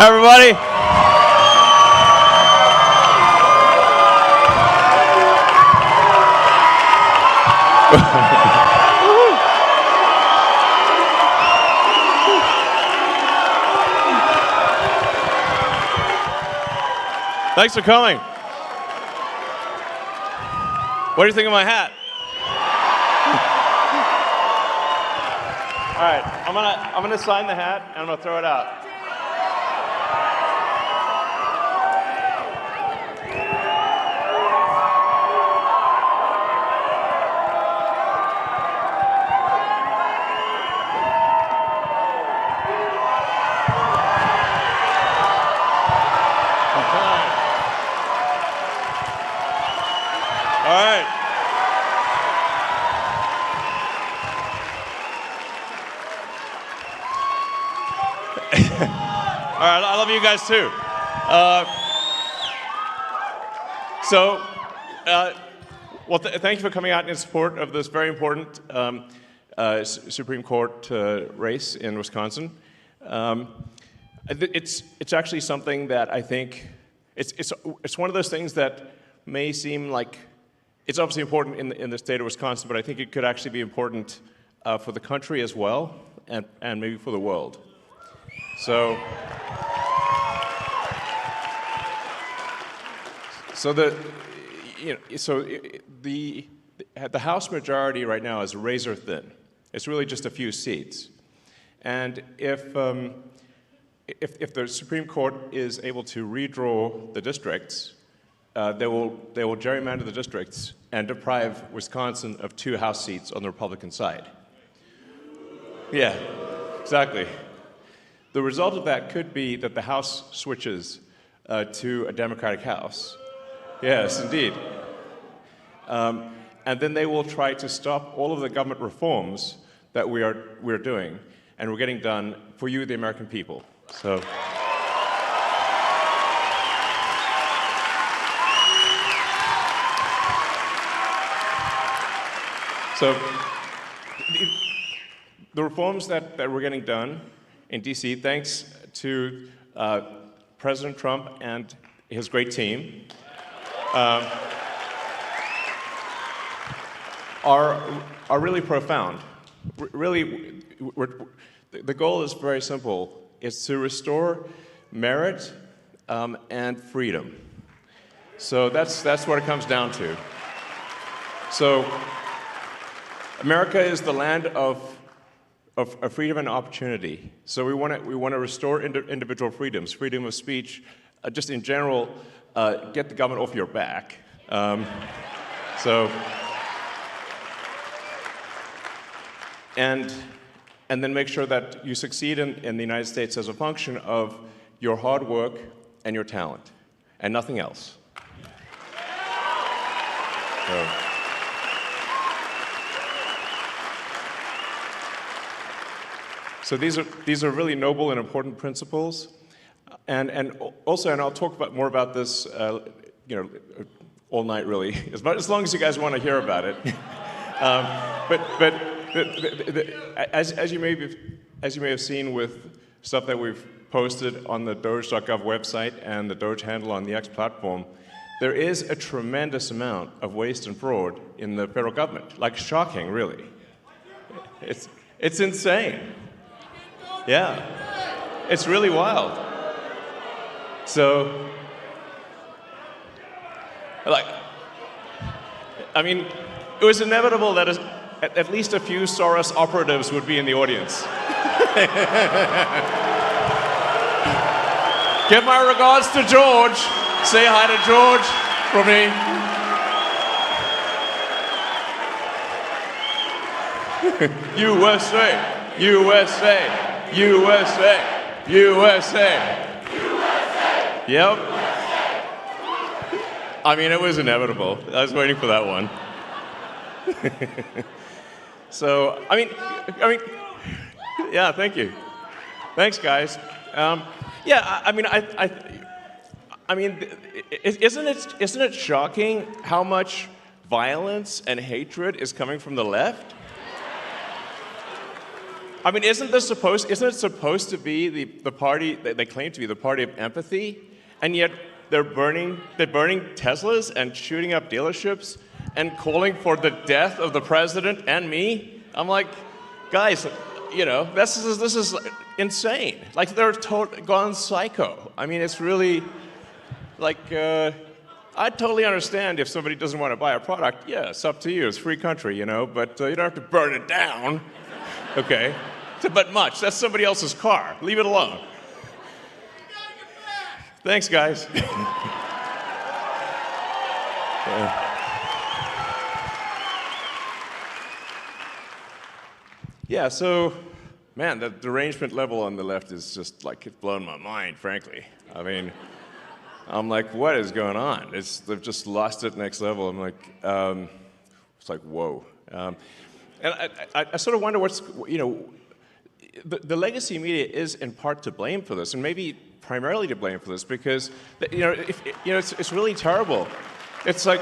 everybody. Thanks for coming. What do you think of my hat? All right, I'm gonna sign the hat and I'm gonna throw it out. All right. All right, I love you guys too. Thank you for coming out in support of this very important Supreme Court race in Wisconsin. It's actually something that I think it's one of those things that may seem like it's obviously important in the state of Wisconsin, but I think it could actually be important for the country as well, and maybe for the world. So the House majority right now is razor thin. It's really just a few seats, and if the Supreme Court is able to redraw the districts, they will gerrymander the districts and deprive Wisconsin of 2 House seats on the Republican side. Yeah, exactly. The result of that could be that the House switches to a Democratic House. Yes, indeed. And then they will try to stop all of the government reforms that we're doing, and we're getting done for you, the American people. So. So the reforms that we're getting done in D.C., thanks to President Trump and his great team, are really profound. Really, the goal is very simple. It's to restore merit and freedom. So that's what it comes down to. So America is the land of freedom and opportunity. So we want to restore individual freedoms, freedom of speech, just in general, get the government off your back. And then make sure that you succeed in the United States as a function of your hard work and your talent, and nothing else. So these are really noble and important principles, and I'll talk more about this, all night really, as long as you guys want to hear about it. As you may have seen with stuff that we've posted on the Doge.gov website and the Doge handle on the X platform, there is a tremendous amount of waste and fraud in the federal government. Like, shocking, really. It's insane. Yeah, it's really wild. So, it was inevitable that at least a few Soros operatives would be in the audience. Give my regards to George. Say hi to George from me. USA, USA. USA! USA! USA! Yep. It was inevitable. I was waiting for that one. So, yeah, thank you. Thanks, guys. Isn't it shocking how much violence and hatred is coming from the left? I mean, isn't it supposed to be the party that they claim to be the party of empathy, and yet they're burning Teslas and shooting up dealerships and calling for the death of the president and me? I'm like, guys, you know, this is insane. Like, they're gone psycho. I mean, it's really like, I totally understand if somebody doesn't want to buy a product. Yeah, it's up to you. It's a free country, you know, but you don't have to burn it down. Okay? But much. That's somebody else's car. Leave it alone. Thanks, guys. Yeah, so, man, the derangement level on the left is just like, it's blown my mind, frankly. I mean, I'm like, what is going on? They've just lost it next level. I'm like, it's like, whoa. And I sort of wonder what's, you know, the legacy media is in part to blame for this, and maybe primarily to blame for this, because, you know, it's really terrible. It's like,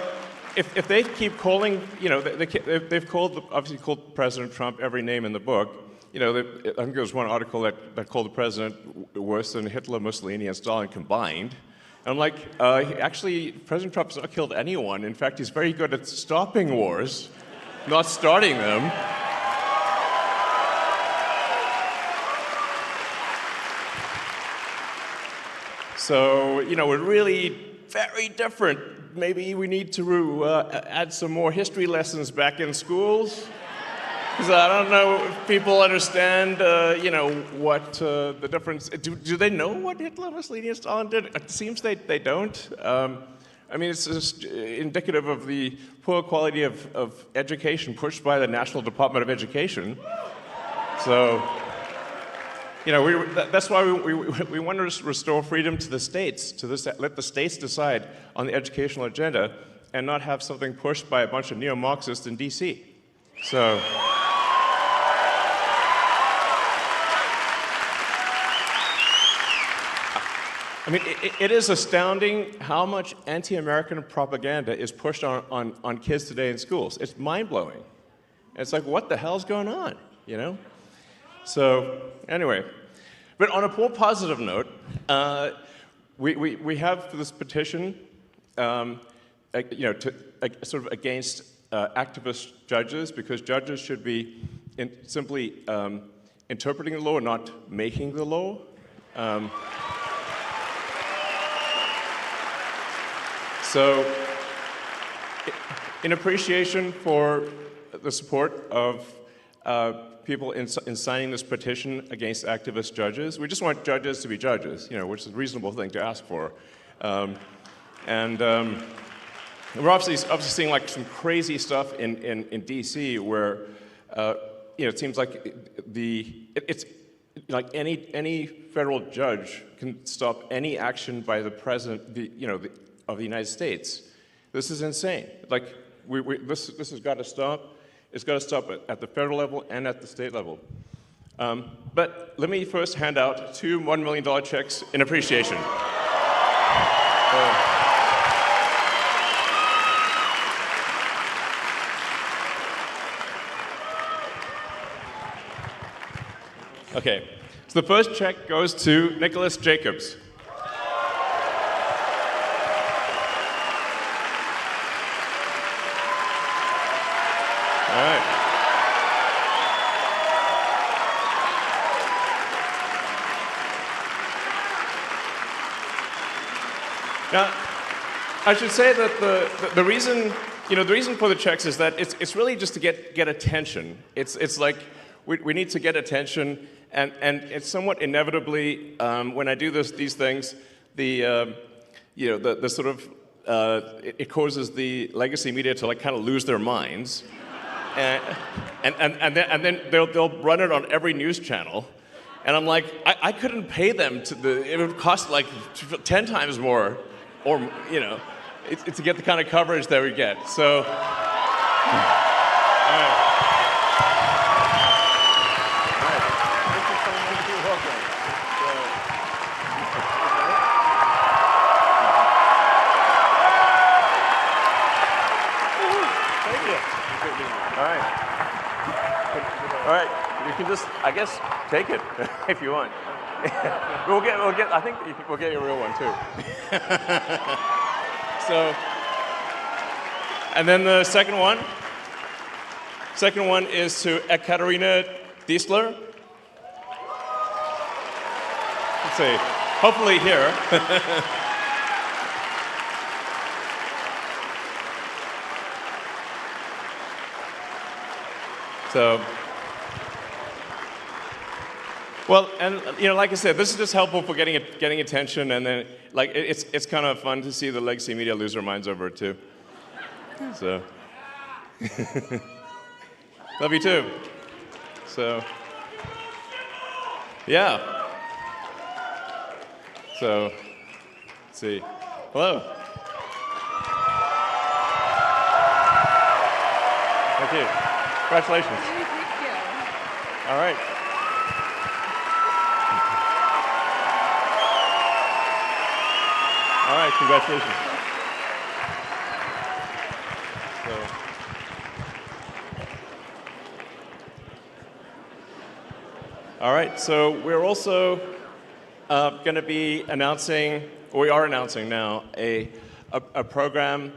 if they keep calling, you know, they've obviously called President Trump every name in the book. You know, I think there was one article that called the president worse than Hitler, Mussolini, and Stalin combined. And I'm like, actually, President Trump's not killed anyone. In fact, he's very good at stopping wars, not starting them. So, you know, we're really very different. Maybe we need to add some more history lessons back in schools. Because I don't know if people understand, you know, what the difference. Do they know what Hitler, Mussolini, and Stalin did? It seems they don't. I mean, it's just indicative of the poor quality of education pushed by the National Department of Education. So, you know, that's why we want to restore freedom to the states, let the states decide on the educational agenda and not have something pushed by a bunch of neo-Marxists in D.C. So. I mean, it is astounding how much anti-American propaganda is pushed on kids today in schools. It's mind-blowing. It's like, what the hell's going on, you know? So, anyway. But on a more positive note, we have this petition, you know, sort of against activist judges, because judges should be simply interpreting the law, not making the law. So, in appreciation for the support of people in signing this petition against activist judges, we just want judges to be judges, you know, which is a reasonable thing to ask for. We're obviously seeing like some crazy stuff in D.C. where, you know, it seems like it's like any federal judge can stop any action by the president, of the United States. This is insane. Like, this has got to stop. It's got to stop at the federal level and at the state level. But let me first hand out 2 $1 million checks in appreciation. Okay, so the first check goes to Nicholas Jacobs. All right. Now, I should say that the reason, you know, the reason for the checks is that it's really just to get attention. It's like we need to get attention, and it's somewhat inevitably when I do these things, the sort of it causes the legacy media to like kind of lose their minds. And then they'll run it on every news channel, and I'm like, I couldn't pay them it would cost like 10 times more, or you know, to get the kind of coverage that we get. So, All right. You can just, I guess, take it if you want. I think we'll get you a real one too. So, and then the second one is to Ekaterina Diesler. Let's see, hopefully here. So, well, and like I said, this is just helpful for getting attention, and then it's kind of fun to see the legacy media lose their minds over it too. So, love you too. So, yeah. So, let's see. Hello. Thank you. Congratulations. Thank you. All right. All right, congratulations. All right, so we're also going to be announcing, or we are announcing now, a program,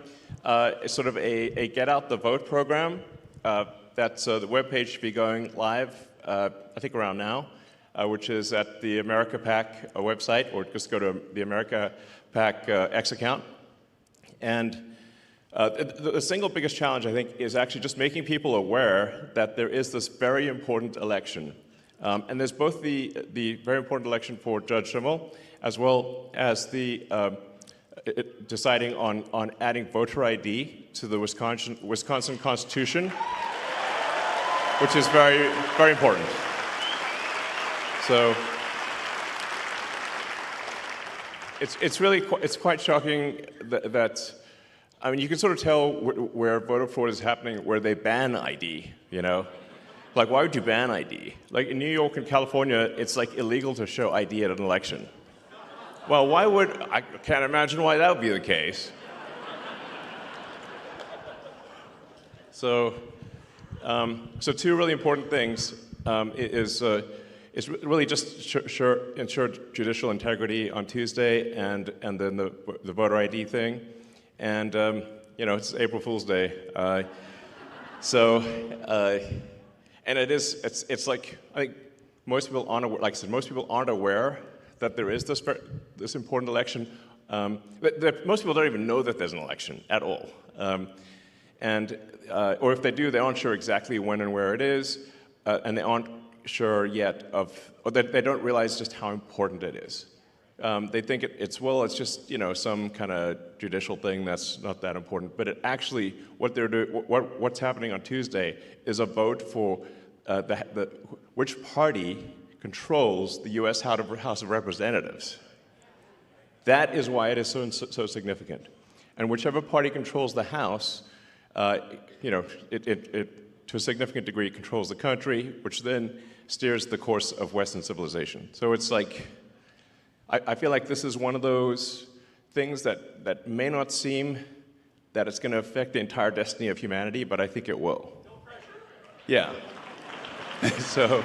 sort of a Get Out the Vote program. That's the webpage should be going live, I think around now, which is at the America PAC website, or just go to the America PAC X account. And the single biggest challenge, I think, is actually just making people aware that there is this very important election. And there's both the very important election for Judge Schimel, as well as the deciding on adding voter ID to the Wisconsin Constitution, which is very, very important. So it's quite shocking that I mean, you can sort of tell where voter fraud is happening, where they ban ID, Like, why would you ban ID? Like, in New York and California, it's like illegal to show ID at an election. Well, I can't imagine why that would be the case. So two really important things is really just ensure judicial integrity on Tuesday, and then the voter ID thing. And, it's April Fool's Day. And it's like, I think most people aren't aware, like I said, most people aren't aware that there is this important election. Most people don't even know that there's an election at all. Or if they do, they aren't sure exactly when and where it is, and they aren't sure yet or they don't realize just how important it is. They think it's just, some kind of judicial thing that's not that important. But what's happening on Tuesday is a vote for which party controls the U.S. House of Representatives. That is why it is so significant. And whichever party controls the House, it to a significant degree controls the country, which then steers the course of Western civilization. So it's like, I feel like this is one of those things that may not seem that it's going to affect the entire destiny of humanity, but I think it will. No pressure. Yeah. So,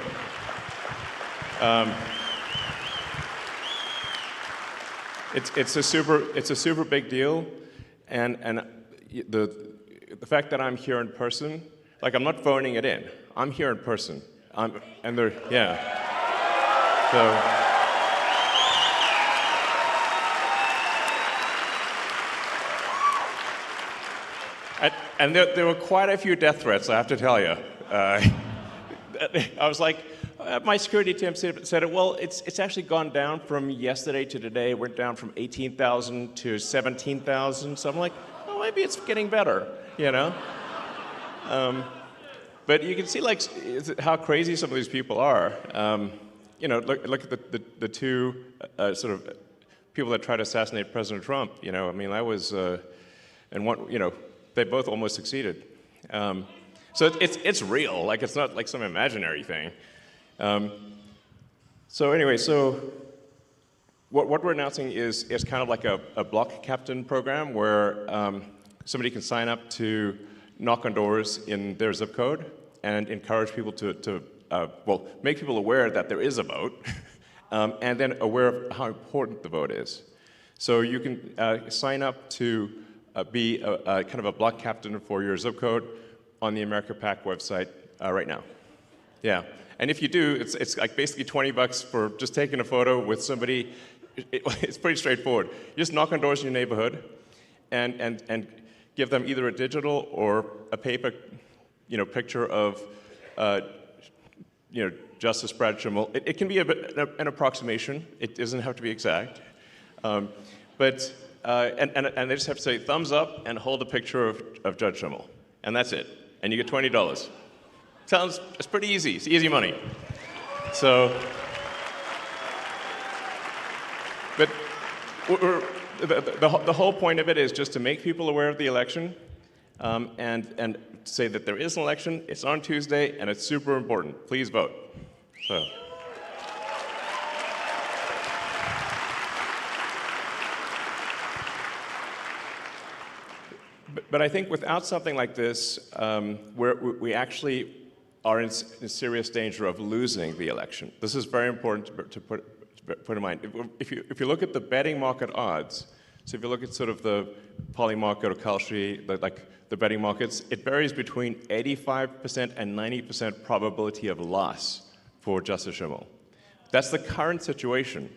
it's a super big deal, and the fact that I'm here in person, like I'm not phoning it in. I'm here in person. So. And there were quite a few death threats, I have to tell you. I was like, my security team said, well, it's actually gone down from yesterday to today. It went down from 18,000 to 17,000. So I'm like, oh, maybe it's getting better, But you can see how crazy some of these people are. Look at the two sort of people that tried to assassinate President Trump. I mean, that was, and one, they both almost succeeded. So it's real, like it's not like some imaginary thing. So anyway, what we're announcing is kind of like a block captain program where somebody can sign up to knock on doors in their zip code and encourage people to well, make people aware that there is a vote, and then aware of how important the vote is. So you can sign up to be kind of a block captain for your zip code on the America PAC website right now. Yeah, and if you do, it's like basically $20 for just taking a photo with somebody. It's pretty straightforward. You just knock on doors in your neighborhood, and give them either a digital or a paper, picture of, Justice Brad Schimel. It can be an approximation. It doesn't have to be exact, but they just have to say thumbs up and hold a picture of Judge Schimel, and that's it. And you get $20. It's pretty easy. It's easy money. So, but the whole point of it is just to make people aware of the election, and say that there is an election. It's on Tuesday, and it's super important. Please vote. So. But I think without something like this, we actually are in serious danger of losing the election. This is very important to put in mind. If you look at the betting market odds, so if you look at sort of the Poly market or Kalshi, like the betting markets, it varies between 85% and 90% probability of loss for Justice Schimel. That's the current situation.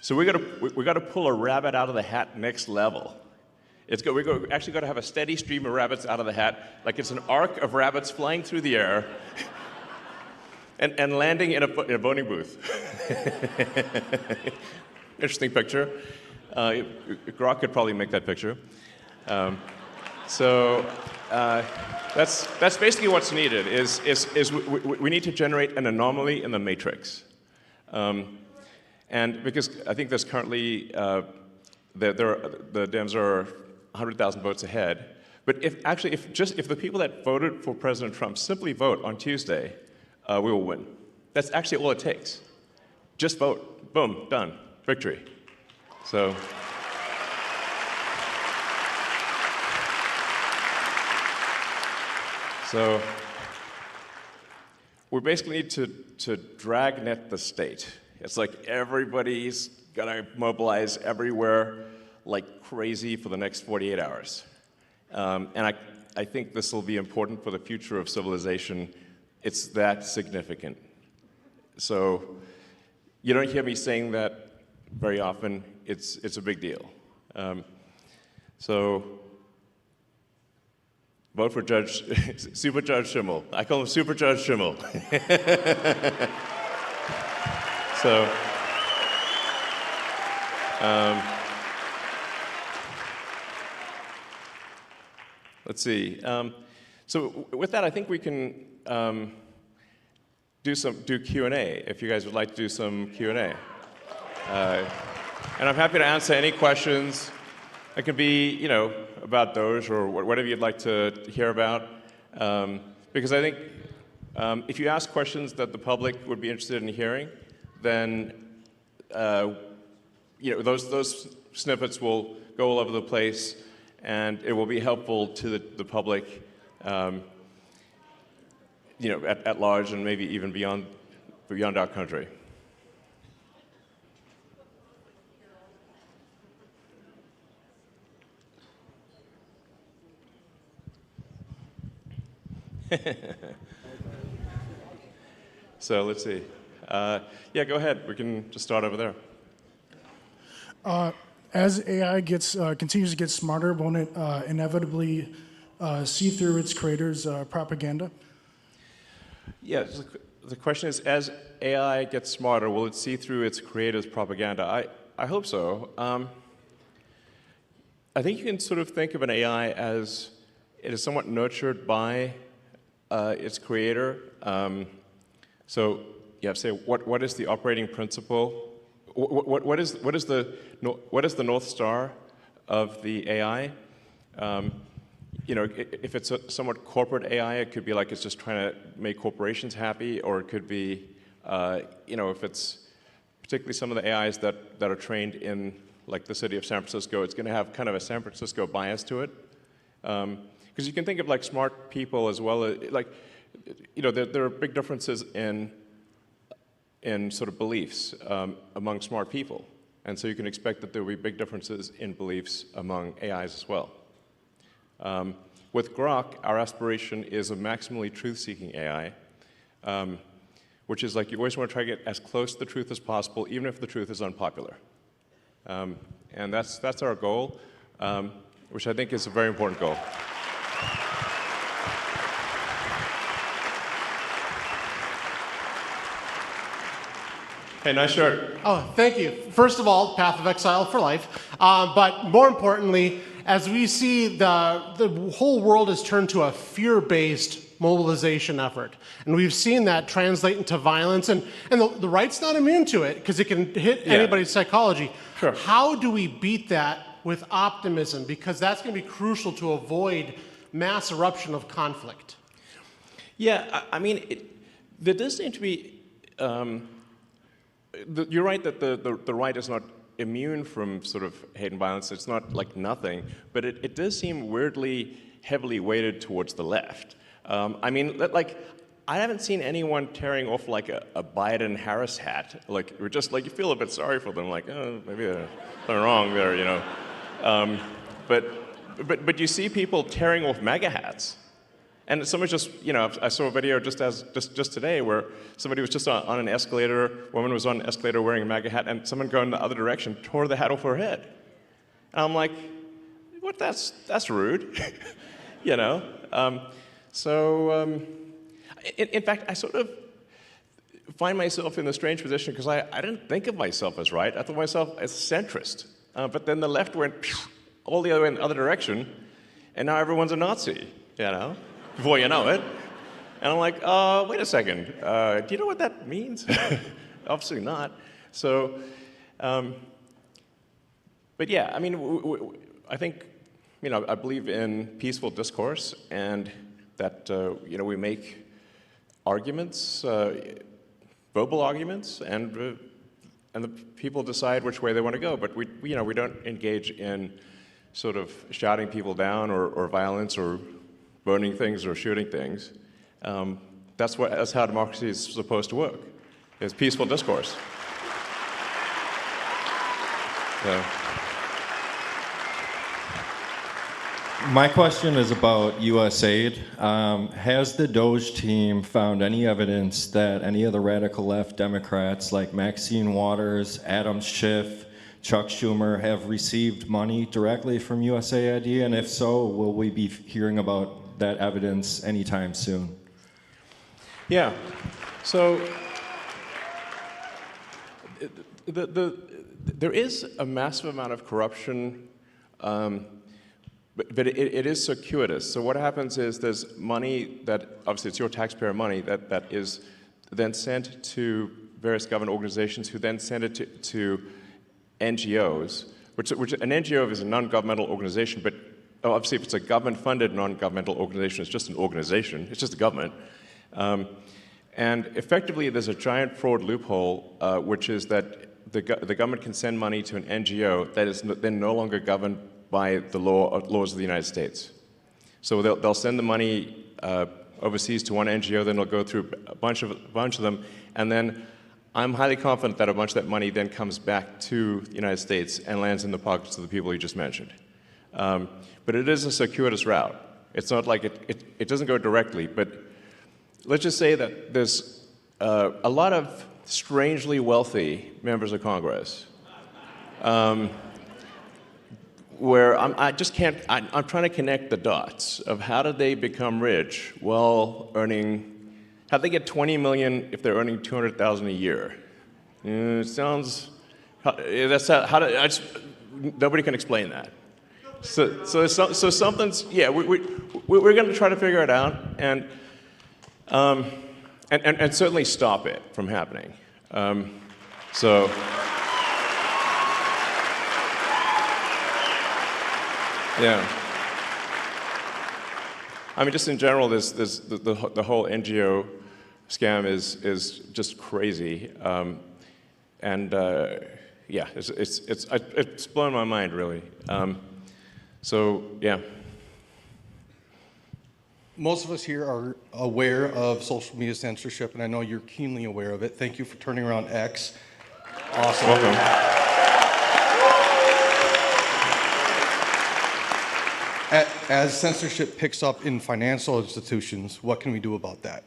So we got to pull a rabbit out of the hat next level. We actually got to have a steady stream of rabbits out of the hat, like it's an arc of rabbits flying through the air and landing in a voting booth. Interesting picture. Grok could probably make that picture. That's basically what's needed. We need to generate an anomaly in the matrix, and because I think there's currently the Dems are 100,000 votes ahead. But if the people that voted for President Trump simply vote on Tuesday, we will win. That's actually all it takes. Just vote. Boom. Done. Victory. So. We basically need to dragnet the state. It's like everybody's gonna mobilize everywhere like crazy for the next 48 hours. And I think this will be important for the future of civilization. It's that significant. So you don't hear me saying that very often. It's a big deal. So vote for Super Judge Schimel. I call him Super Judge Schimel. So, let's see. So with that, I think we can do Q&A, if you guys would like to do some Q&A. And I'm happy to answer any questions. It could be, about Doge or whatever you'd like to hear about. Because I think if you ask questions that the public would be interested in hearing, then those snippets will go all over the place, and it will be helpful to the public, at large, and maybe even beyond our country. So let's see. Yeah, go ahead. We can just start over there. As AI continues to get smarter, won't it inevitably see through its creators' propaganda? Yeah, the question is, as AI gets smarter, will it see through its creators' propaganda? I hope so. I think you can sort of think of an AI as it is somewhat nurtured by its creator. So you have to say, what is the operating principle? What is the North Star of the AI? If it's a somewhat corporate AI, it could be like it's just trying to make corporations happy, or it could be, if it's particularly some of the AIs that are trained in like the city of San Francisco, it's going to have kind of a San Francisco bias to it. Because you can think of like smart people as well as like there are big differences in sort of beliefs among smart people. And so you can expect that there will be big differences in beliefs among AIs as well. With Grok, our aspiration is a maximally truth-seeking AI, which is like you always want to try to get as close to the truth as possible, even if the truth is unpopular. And that's our goal, which I think is a very important goal. Hey, nice shirt. Oh, thank you. First of all, path of exile for life. But more importantly, as we see the whole world has turned to a fear-based mobilization effort. And we've seen that translate into violence. And the right's not immune to it because it can hit anybody's psychology. Sure. How do we beat that with optimism? Because that's going to be crucial to avoid mass eruption of conflict. Yeah, I mean, there does seem to be... you're right that the right is not immune from sort of hate and violence. It's not like nothing, but it does seem weirdly heavily weighted towards the left. I mean, like, I haven't seen anyone tearing off like a Biden-Harris hat. Like, we're just like, you feel a bit sorry for them, like, oh, maybe they're wrong there, you know. But you see people tearing off MAGA hats. And someone just, you know, I saw a video just today where somebody was just on an escalator, a woman was on an escalator wearing a MAGA hat, and someone going the other direction tore the hat off her head. And I'm like, what? That's rude, you know. In fact, I sort of find myself in a strange position because I didn't think of myself as right. I thought of myself as centrist. But then the left went all the other way in the other direction, and now everyone's a Nazi, you know. Before you know it. And I'm like, wait a second, do you know what that means? Obviously not. So, but yeah, I mean, I think, you know, I believe in peaceful discourse and that, you know, we make arguments, verbal arguments, and the people decide which way they want to go. But we don't engage in sort of shouting people down or violence or burning things or shooting things. That's how democracy is supposed to work. It's peaceful discourse. So. My question is about USAID. Has the Doge team found any evidence that any of the radical left Democrats like Maxine Waters, Adam Schiff, Chuck Schumer have received money directly from USAID? And if so, will we be hearing about that evidence anytime soon? Yeah. So there is a massive amount of corruption, but it is circuitous. So what happens is there's money that, obviously it's your taxpayer money, that is then sent to various government organizations who then send it to NGOs, which an NGO is a non-governmental organization, but obviously if it's a government-funded non-governmental organization, it's just an organization, it's just a government. And effectively there's a giant fraud loophole, which is that the government can send money to an NGO that is then no longer governed by the laws of the United States. So they'll send the money overseas to one NGO, then they'll go through a bunch of them, and then I'm highly confident that a bunch of that money then comes back to the United States and lands in the pockets of the people you just mentioned. But it is a circuitous route. It's not like it doesn't go directly, but let's just say that there's a lot of strangely wealthy members of Congress where I'm trying to connect the dots of how did they become rich while earning, how'd they get 20 million if they're earning 200,000 a year? It sounds, nobody can explain that. So something's, yeah, we're going to try to figure it out and certainly stop it from happening. Yeah. I mean, just in general, there's the whole NGO scam is just crazy, yeah, it's blown my mind really. So yeah. most of us here are aware of social media censorship, and I know you're keenly aware of it. Thank you for turning around X. Awesome. Welcome. As censorship picks up in financial institutions, what can we do about that?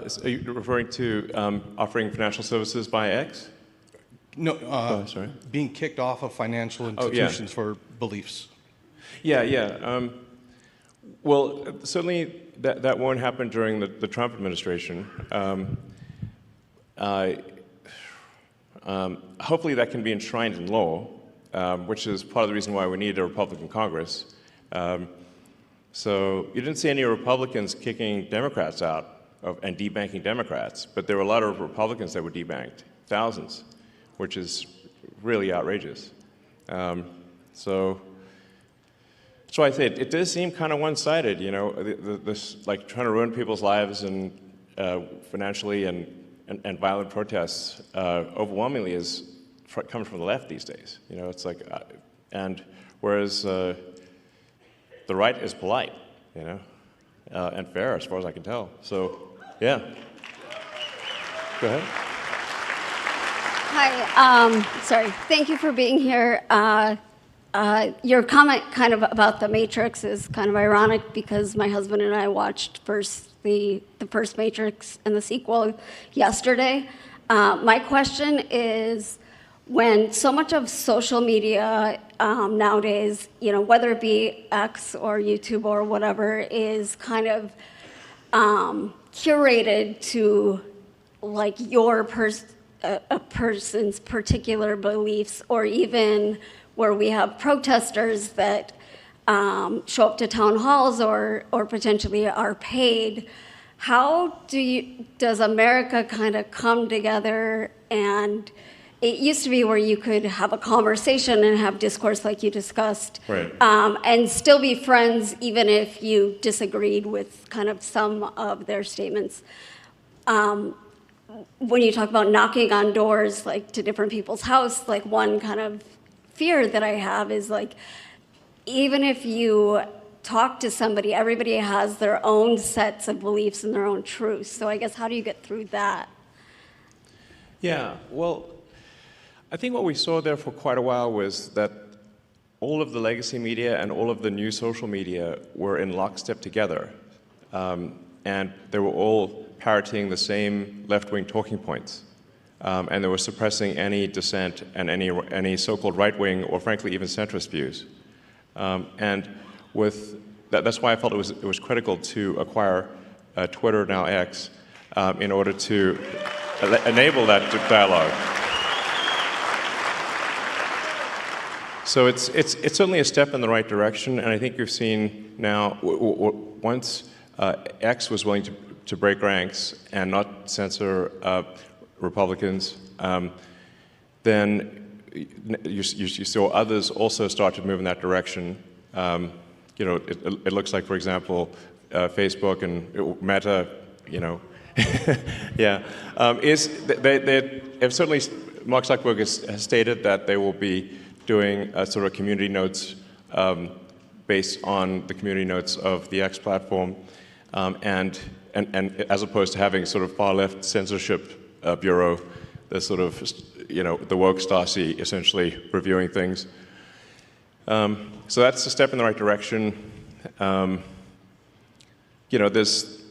So are you referring to offering financial services by X? No, sorry. Being kicked off of financial institutions for beliefs. Yeah. Well, certainly that won't happen during the Trump administration. Hopefully that can be enshrined in law, which is part of the reason why we need a Republican Congress. So you didn't see any Republicans kicking Democrats out and debanking Democrats, but there were a lot of Republicans that were debanked, thousands, which is really outrageous. So that's why I say it does seem kind of one-sided, you know, this like trying to ruin people's lives and financially and violent protests overwhelmingly comes from the left these days. You know, it's like, and whereas the right is polite, you know, and fair as far as I can tell. So, yeah. Go ahead. Hi, sorry. Thank you for being here. Your comment kind of about the Matrix is kind of ironic because my husband and I watched the first Matrix and the sequel yesterday. My question is, when so much of social media nowadays, you know, whether it be X or YouTube or whatever, is kind of curated to like a person's particular beliefs, or even where we have protesters that show up to town halls or potentially are paid. How does America kind of come together? And it used to be where you could have a conversation and have discourse like you discussed, right. And still be friends even if you disagreed with kind of some of their statements. When you talk about knocking on doors, like to different people's house, like one kind of fear that I have is like, even if you talk to somebody, everybody has their own sets of beliefs and their own truths. So I guess how do you get through that? Yeah, well, I think what we saw there for quite a while was that all of the legacy media and all of the new social media were in lockstep together. And they were all parroting the same left-wing talking points. And they were suppressing any dissent and any so-called right-wing or frankly even centrist views. And with that's why I felt it was critical to acquire Twitter, now X, in order to enable that dialogue. So it's certainly a step in the right direction, and I think you've seen now, once X was willing to break ranks and not censor Republicans, then you saw others also start to move in that direction. You know, it looks like, for example, Facebook and Meta, you know, yeah, they have certainly, Mark Zuckerberg has stated that they will be doing sort of community notes based on the community notes of the X platform, and as opposed to having sort of far left censorship bureau, the sort of, you know, the woke Stasi essentially reviewing things. So that's a step in the right direction. You know, there's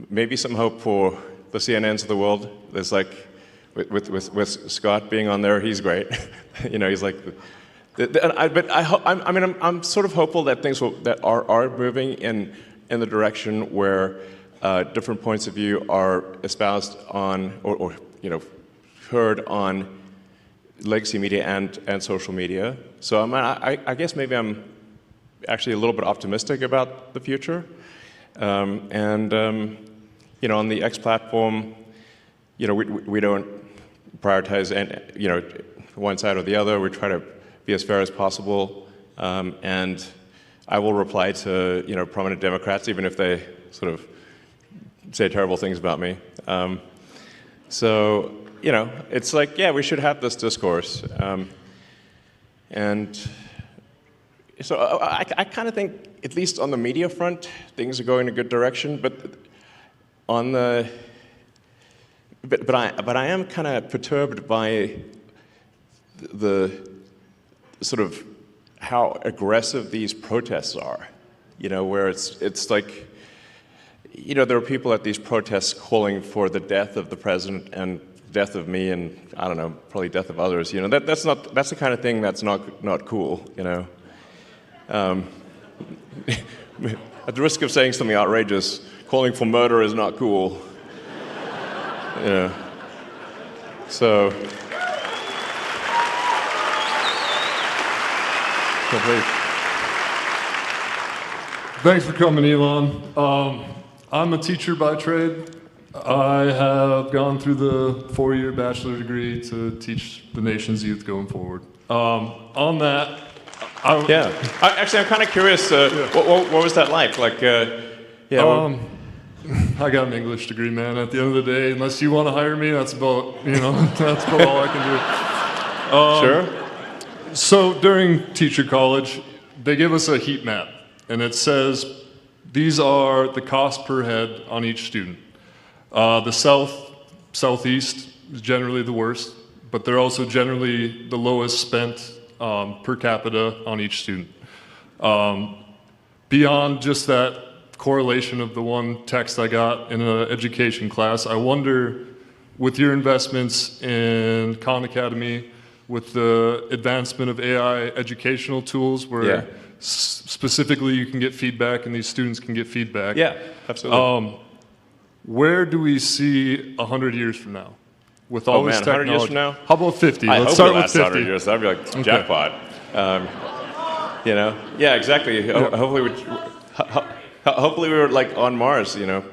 maybe some hope for the CNNs of the world. There's like, with Scott being on there, he's great. You know, he's like, I'm sort of hopeful that things that are moving in the direction where different points of view are espoused on, or you know, heard on legacy media and social media. So I guess maybe I'm actually a little bit optimistic about the future. You know, on the X platform, you know, we don't prioritize you know, one side or the other. We try to be as fair as possible, and I will reply to, you know, prominent Democrats even if they sort of say terrible things about me. So, you know, it's like, yeah, we should have this discourse, and So I kind of think, at least on the media front, things are going in a good direction. But on the, but I am kind of perturbed by the sort of how aggressive these protests are. You know, where it's like, you know, there are people at these protests calling for the death of the president and death of me and, I don't know, probably death of others. You know, that's the kind of thing that's not cool, you know. At the risk of saying something outrageous, calling for murder is not cool. You know. So, thanks for coming, Elon. I'm a teacher by trade. I have gone through the 4-year bachelor degree to teach the nation's youth going forward. On that, actually, I'm kind of curious. What was that like? Like, I got an English degree, man. At the end of the day, unless you want to hire me, that's about that's about all I can do. Sure. So during teacher college, they give us a heat map, and it says these are the cost per head on each student. The southeast is generally the worst, but they're also generally the lowest spent per capita on each student. Beyond just that correlation of the one text I got in an education class, I wonder, with your investments in Khan Academy, with the advancement of AI educational tools where specifically you can get feedback and these students can get feedback. Yeah, absolutely. Where do we see 100 years from now? With all this technology. 100 years from now? How about 50? I Let's hope start it with lasts 50. 100 years. That'd be like jackpot. You know? Yeah, exactly. Hopefully we were like on Mars, you know?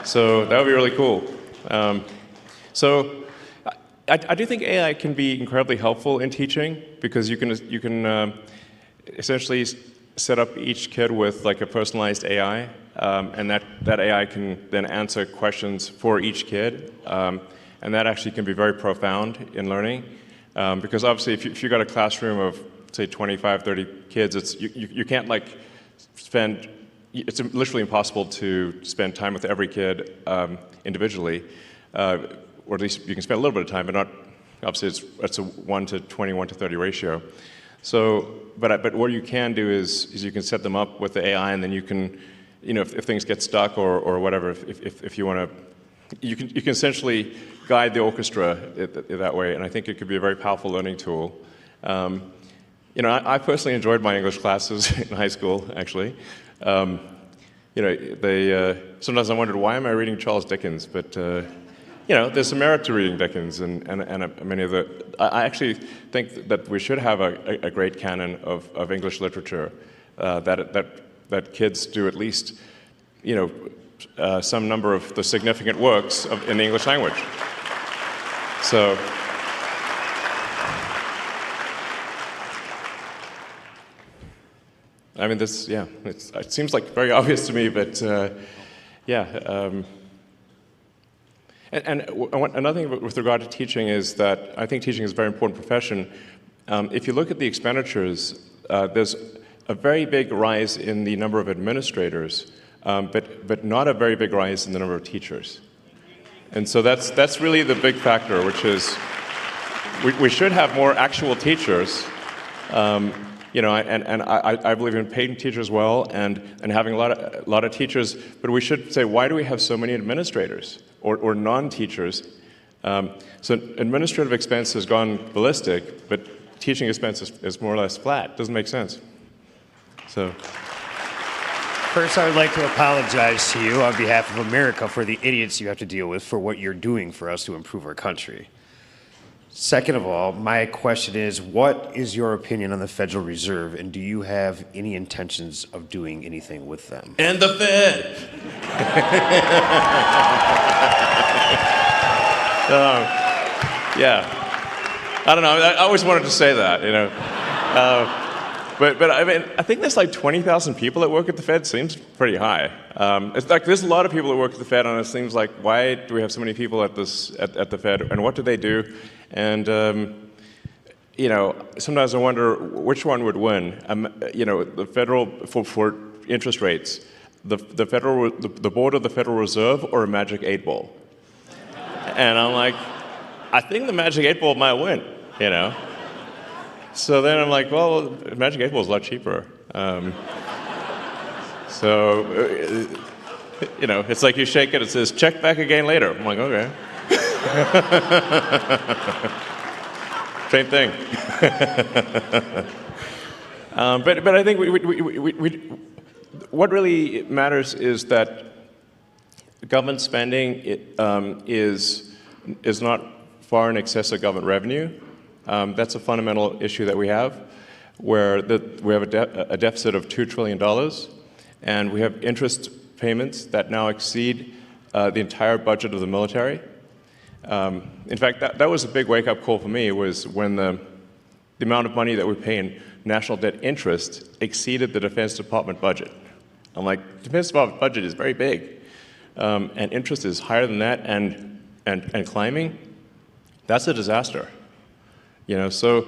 So that would be really cool. So I do think AI can be incredibly helpful in teaching because you can essentially set up each kid with like a personalized AI, and that AI can then answer questions for each kid, and that actually can be very profound in learning, because obviously if you've got a classroom of say 25, 30 kids, you can't like spend. It's literally impossible to spend time with every kid individually. Or at least you can spend a little bit of time, but not, obviously it's a 1 to 20, 1 to 30 ratio. So, but what you can do is you can set them up with the AI, and then you can, you know, if things get stuck or whatever, if you want to, you can essentially guide the orchestra that way, and I think it could be a very powerful learning tool. You know, I personally enjoyed my English classes in high school, actually. You know, sometimes I wondered, why am I reading Charles Dickens? But you know, there's some merit to reading Dickens and many of the. I actually think that we should have a great canon of English literature that kids do at least, you know, some number of the significant works in the English language. So. I mean, this, yeah, it seems like very obvious to me, but yeah. And another thing with regard to teaching is that I think teaching is a very important profession. If you look at the expenditures, there's a very big rise in the number of administrators, but not a very big rise in the number of teachers. And so that's really the big factor, which is we should have more actual teachers. You know, and I believe in paying teachers well and having a lot of teachers, but we should say, why do we have so many administrators or non-teachers? So administrative expense has gone ballistic, but teaching expense is more or less flat. Doesn't make sense. So. First, I would like to apologize to you on behalf of America for the idiots you have to deal with for what you're doing for us to improve our country. Second of all, my question is, what is your opinion on the Federal Reserve, and do you have any intentions of doing anything with them? And the Fed! Yeah. I don't know, I always wanted to say that, you know. But I mean, I think there's like 20,000 people that work at the Fed. Seems pretty high. It's like there's a lot of people that work at the Fed, and it seems like, why do we have so many people at the Fed, and what do they do? And sometimes I wonder which one would win. The federal for interest rates, the board of the Federal Reserve, or a magic 8-ball. And I'm like, I think the magic 8-ball might win. So then I'm like, well, the magic 8-ball is a lot cheaper. It's like you shake it, it says, check back again later. I'm like, okay. Same thing. But I think what really matters is that government spending is not far in excess of government revenue. That's a fundamental issue that we have, where we have a deficit of $2 trillion, and we have interest payments that now exceed the entire budget of the military. In fact, that was a big wake-up call for me, was when the amount of money that we pay in national debt interest exceeded the Defense Department budget. I'm like, the Defense Department budget is very big, and interest is higher than that and climbing. That's a disaster. So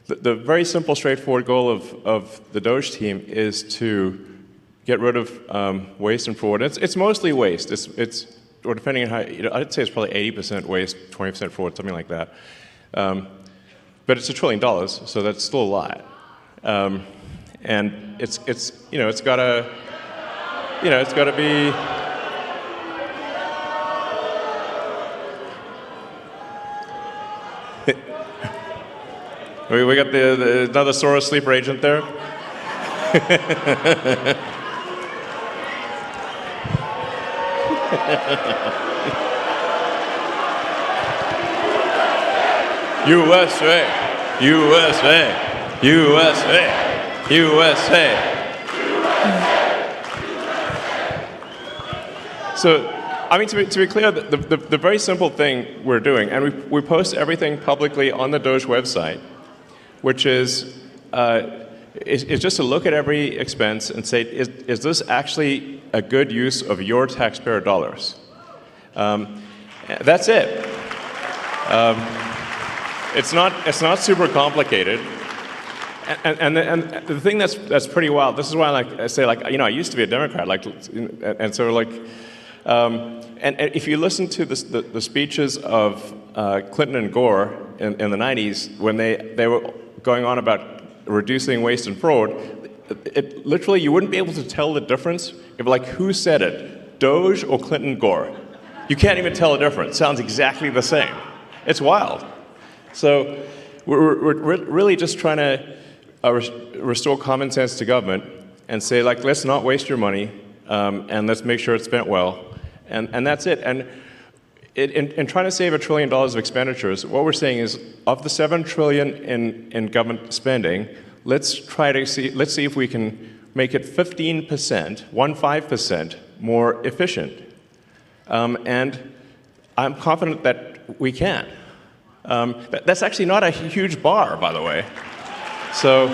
the very simple, straightforward goal of the Doge team is to get rid of waste and fraud. It's mostly waste. Or depending on how, I'd say it's probably 80% waste, 20% fraud, something like that. But it's $1 trillion, so that's still a lot. And it's got to be. We got another Soros sleeper agent there. USA, USA, USA, USA. So, to be clear, the very simple thing we're doing, and we post everything publicly on the Doge website, which is just to look at every expense and say, is this actually a good use of your taxpayer dollars? That's it. It's not super complicated. And the thing that's pretty wild. This is why I say I used to be a Democrat, and if you listen to the speeches of Clinton and Gore in the 90s, when they were going on about reducing waste and fraud, it literally, you wouldn't be able to tell the difference if, who said it, Doge or Clinton Gore. You can't even tell the difference. It sounds exactly the same. It's wild. So we're really just trying to restore common sense to government and say, let's not waste your money, and let's make sure it's spent well. And that's it. And in trying to save $1 trillion of expenditures, what we're saying is, of the $7 trillion in government spending, let's see if we can make it 15% more efficient. And I'm confident that we can. That's actually not a huge bar, by the way. So.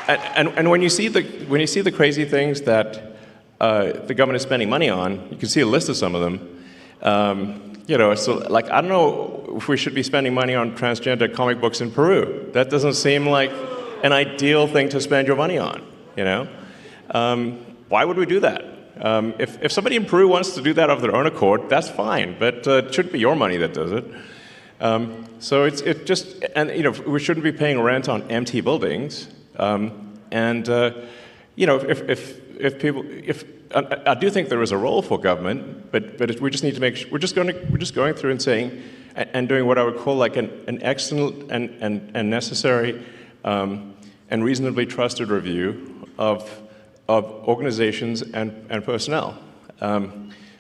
And when you see the crazy things that the government is spending money on, you can see a list of some of them. So I don't know if we should be spending money on transgender comic books in Peru. That doesn't seem like an ideal thing to spend your money on. Why would we do that? If somebody in Peru wants to do that of their own accord, that's fine. But it shouldn't be your money that does it. So it just, and we shouldn't be paying rent on empty buildings. If I do think there is a role for government, but we just need to make sure we're just going through and saying and doing what I would call an excellent and necessary and reasonably trusted review of organizations and personnel.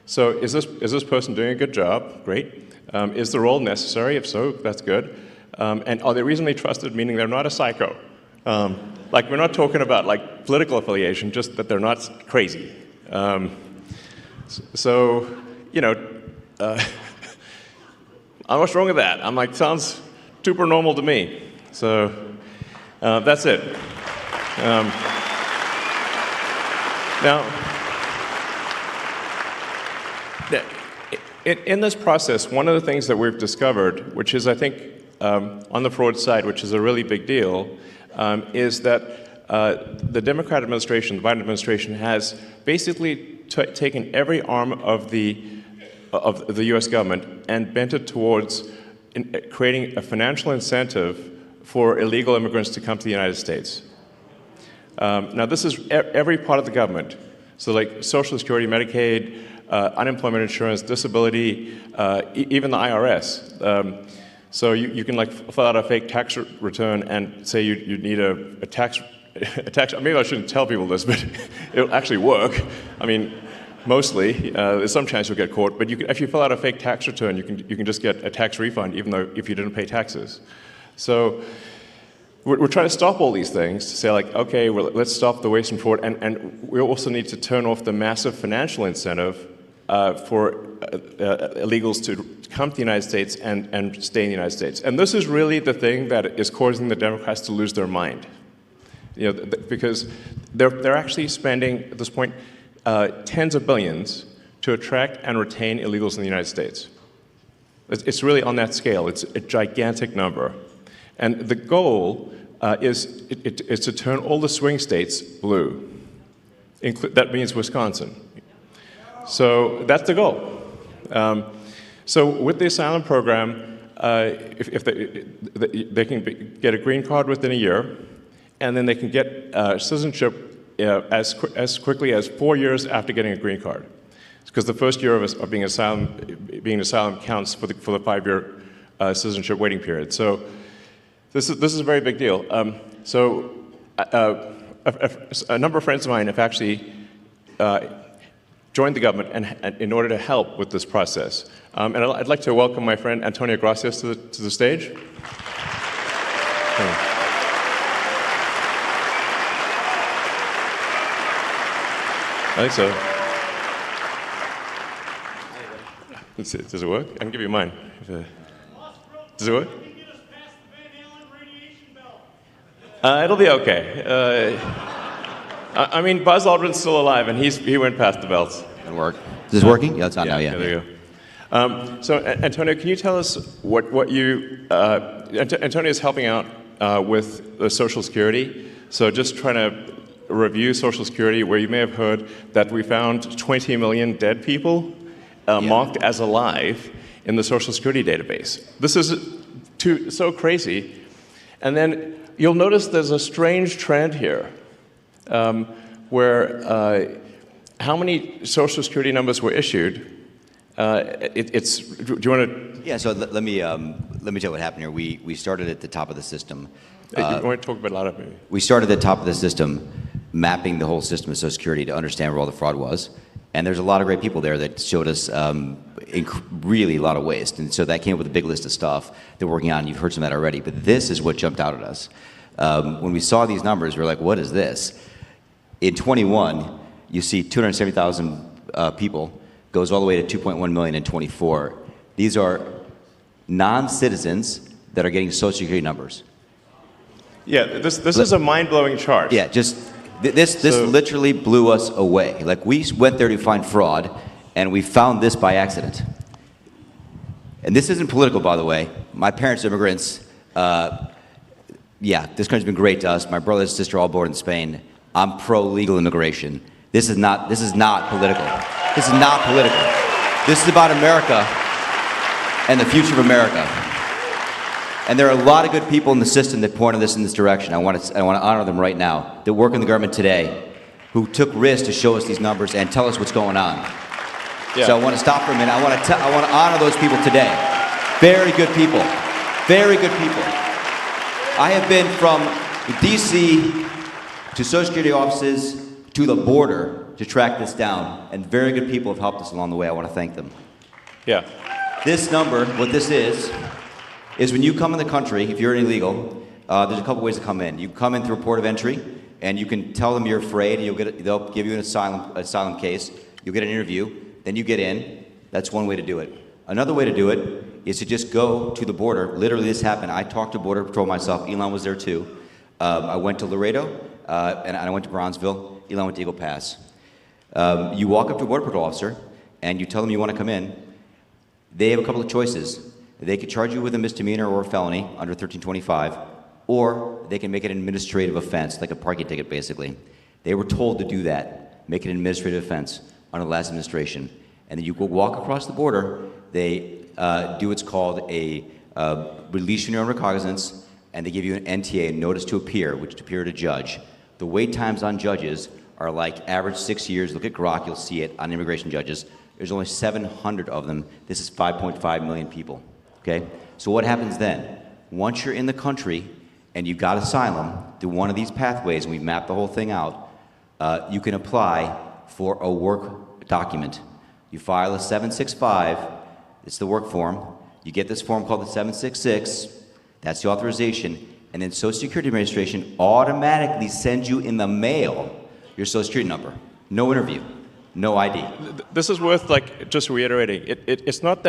So is this person doing a good job? Great. Is the role necessary? If so, that's good. And are they reasonably trusted, meaning they're not a psycho? We're not talking about political affiliation, just that they're not crazy. What's wrong with that? I'm sounds super normal to me. So that's it. Now, In this process, one of the things that we've discovered, which is, I think, on the fraud side, which is a really big deal, is that the Democrat administration, the Biden administration, has basically taken every arm of the U.S. government and bent it towards creating a financial incentive for illegal immigrants to come to the United States. Now, this is every part of the government. So like Social Security, Medicaid, unemployment insurance, disability, even the IRS. So you can like fill out a fake tax return and say you need a tax, maybe I shouldn't tell people this, but it'll actually work. I mean, mostly. There's some chance you'll get caught, but if you fill out a fake tax return, you can just get a tax refund, even though if you didn't pay taxes. So we're trying to stop all these things, to say like, okay, well, let's stop the waste and fraud, and we also need to turn off the massive financial incentive for illegals to come to the United States and stay in the United States. And this is really the thing that is causing the Democrats to lose their mind. You know, because they're actually spending, at this point, tens of billions to attract and retain illegals in the United States. It's really on that scale. It's a gigantic number. And the goal is to turn all the swing states blue. That means Wisconsin. So that's the goal. So with the asylum program, if they can get a green card within a year, and then they can get citizenship as quickly as 4 years after getting a green card, because the first year of being an asylum counts for the 5-year citizenship waiting period. So this is a very big deal. A number of friends of mine have actually joined the government and in order to help with this process. And I'd like to welcome my friend Antonio Gracias to the stage. I think so. Let's see, does it work? I can give you mine. Does it work? It'll be okay. I mean, Buzz Aldrin's still alive, and he went past the belts. It'll work. Is this working? Yeah, it's on now, yeah. There you go. So, Antonio, can you tell us what you... Antonio is helping out with the Social Security. So just trying to review Social Security, where you may have heard that we found 20 million dead people marked as alive in the Social Security database. This is so crazy. And then you'll notice there's a strange trend here, where how many Social Security numbers were issued. Do you want to? Yeah. So let me tell you what happened here. We started at the top of the system. You want to talk about a lot of maybe? We started at the top of the system, mapping the whole system of Social Security to understand where all the fraud was. And there's a lot of great people there that showed us really a lot of waste. And so that came up with a big list of stuff that we're working on. You've heard some of that already. But this is what jumped out at us. When we saw these numbers, we were like, what is this? In 21, you see 270,000 people, goes all the way to 2.1 million in 24. These are non-citizens that are getting Social Security numbers. Yeah, this is a mind-blowing chart. Yeah, this literally blew us away. Like, we went there to find fraud, and we found this by accident. And this isn't political, by the way. My parents are immigrants. Yeah, this country's been great to us. My brother and sister all born in Spain. I'm pro-legal immigration. This is not political. This is not political. This is about America and the future of America. And there are a lot of good people in the system that pointed us in this direction. I want to honor them right now, that work in the government today, who took risks to show us these numbers and tell us what's going on. Yeah. So I want to stop for a minute. I want to honor those people today. Very good people. Very good people. I have been from D.C. to Social Security offices to the border to track this down, and very good people have helped us along the way. I want to thank them. Yeah. This number, what this is when you come in the country, if you're illegal, there's a couple ways to come in. You come in through a port of entry, and you can tell them you're afraid, and they'll give you an asylum case. You'll get an interview, then you get in. That's one way to do it. Another way to do it is to just go to the border. Literally, this happened. I talked to Border Patrol myself. Elon was there too. I went to Laredo, and I went to Bronzeville. Elon went to Eagle Pass. You walk up to a Border Patrol officer, and you tell them you want to come in. they have a couple of choices. They could charge you with a misdemeanor or a felony under 1325, or they can make it an administrative offense, like a parking ticket, basically. They were told to do that, make it an administrative offense under the last administration. And then you go walk across the border, they do what's called a release your own recognizance, and they give you an NTA, a notice to appear, which to appear to judge. The wait times on judges are like average 6 years. Look at Grok, you'll see it on immigration judges. There's only 700 of them. This is 5.5 million people, okay? So what happens then? Once you're in the country and you got asylum through one of these pathways, and we've mapped the whole thing out, you can apply for a work document. You file a 765, it's the work form. You get this form called the 766, that's the authorization, and then Social Security Administration automatically sends you in the mail your Social Security number. No interview, no ID. This is worth just reiterating. It's not,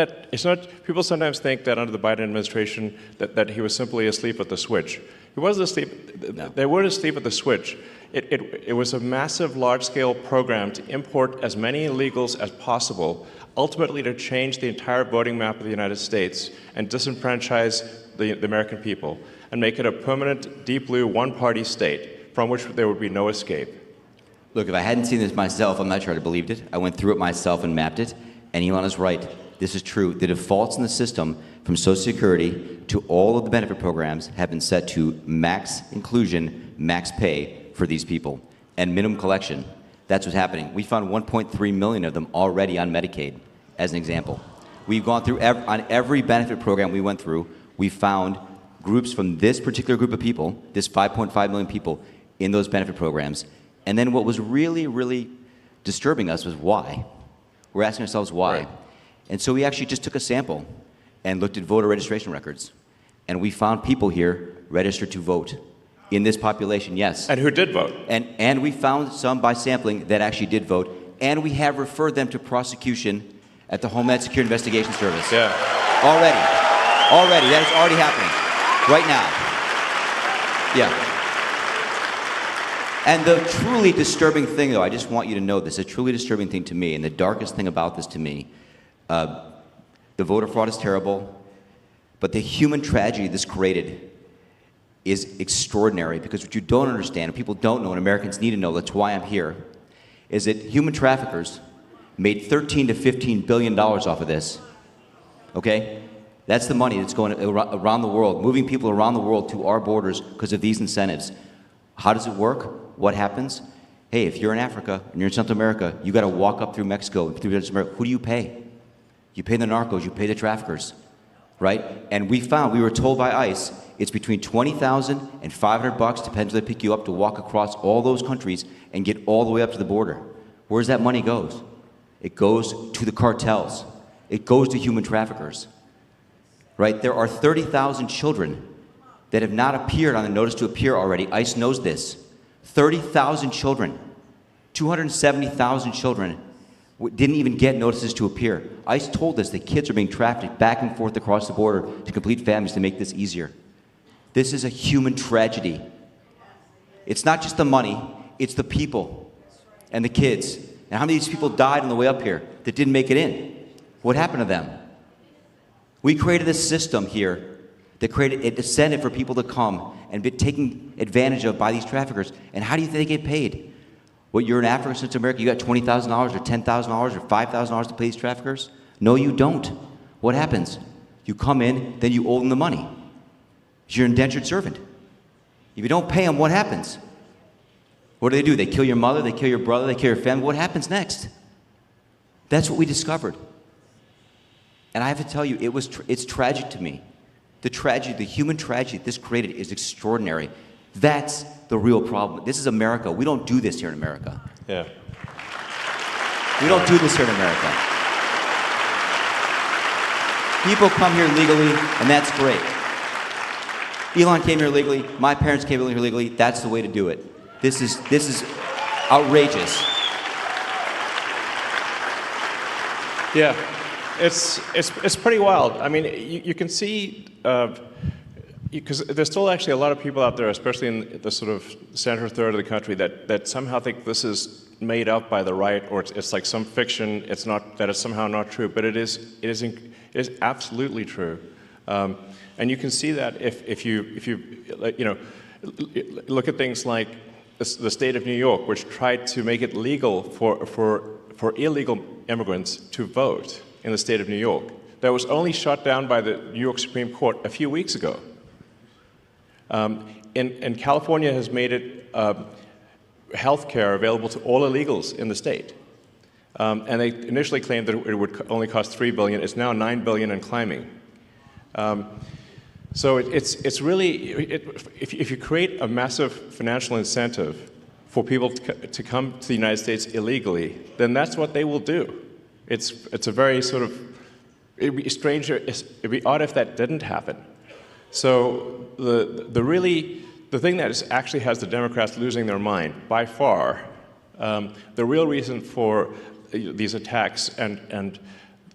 people sometimes think that under the Biden administration that he was simply asleep at the switch. He wasn't asleep, No. They weren't asleep at the switch. It was a massive, large-scale program to import as many illegals as possible, ultimately to change the entire voting map of the United States and disenfranchise the American people and make it a permanent, deep blue, one-party state from which there would be no escape. Look, if I hadn't seen this myself, I'm not sure I'd have believed it. I went through it myself and mapped it, and Elon is right. This is true. The defaults in the system from Social Security to all of the benefit programs have been set to max inclusion, max pay for these people, and minimum collection. That's what's happening. We found 1.3 million of them already on Medicaid, as an example. We've gone through, on every benefit program we went through, we found groups from this particular group of people, this 5.5 million people, in those benefit programs. And then what was really, really disturbing us was why. We're asking ourselves why. Right. And so we actually just took a sample and looked at voter registration records. And we found people here registered to vote. In this population, yes. And who did vote? And we found some by sampling that actually did vote. And we have referred them to prosecution at the Homeland Security Investigation Service. Yeah. Already. Already. That is already happening. Right now. Yeah. And the truly disturbing thing, though, I just want you to know this, a truly disturbing thing to me, and the darkest thing about this to me, the voter fraud is terrible, but the human tragedy this created is extraordinary, because what you don't understand, and people don't know, and Americans need to know, that's why I'm here, is that human traffickers made $13 to $15 billion off of this, okay? That's the money that's going around the world, moving people around the world to our borders because of these incentives. How does it work? What happens? Hey, if you're in Africa and you're in Central America, you got to walk up through Mexico, through Central America. Who do you pay? You pay the narcos, you pay the traffickers, right? And we were told by ICE, it's between $20,000 and $500, depends where they pick you up, to walk across all those countries and get all the way up to the border. Where's that money goes? It goes to the cartels. It goes to human traffickers, right? There are 30,000 children that have not appeared on the notice to appear already. ICE knows this. 30,000 children, 270,000 children didn't even get notices to appear. ICE told us that kids are being trafficked back and forth across the border to complete families to make this easier. This is a human tragedy. It's not just the money, it's the people and the kids. And how many of these people died on the way up here that didn't make it in? What happened to them? We created this system here that created a incentive for people to come and be taken advantage of by these traffickers. And how do you think they get paid? What, you're in Africa, Central America, you got $20,000 or $10,000 or $5,000 to pay these traffickers? No, you don't. What happens? You come in, then you owe them the money. You're an indentured servant. If you don't pay them, what happens? What do? They kill your mother, they kill your brother, they kill your family. What happens next? That's what we discovered. And I have to tell you, it's tragic to me. The tragedy, the human tragedy this created is extraordinary. That's the real problem. This is America. We don't do this here in America. Yeah. We don't do this here in America. People come here legally, and that's great. Elon came here legally. My parents came here legally. That's the way to do it. This is outrageous. Yeah. It's pretty wild. I mean, you can see, because there's still actually a lot of people out there, especially in the sort of center third of the country, that somehow think this is made up by the right, or it's like some fiction. It's not, that it's somehow not true, but it is It is absolutely true. And you can see that if you look at things like the state of New York, which tried to make it legal for illegal immigrants to vote in the state of New York. That was only shot down by the New York Supreme Court a few weeks ago. And California has made it health care available to all illegals in the state. And they initially claimed that it would only cost $3 billion. It's now $9 billion and climbing. So it's really, if you create a massive financial incentive for people to come to the United States illegally, then that's what they will do. It's a very sort of, it'd be strange, it'd be odd if that didn't happen. So the thing that actually has the Democrats losing their mind, by far, the real reason for these attacks and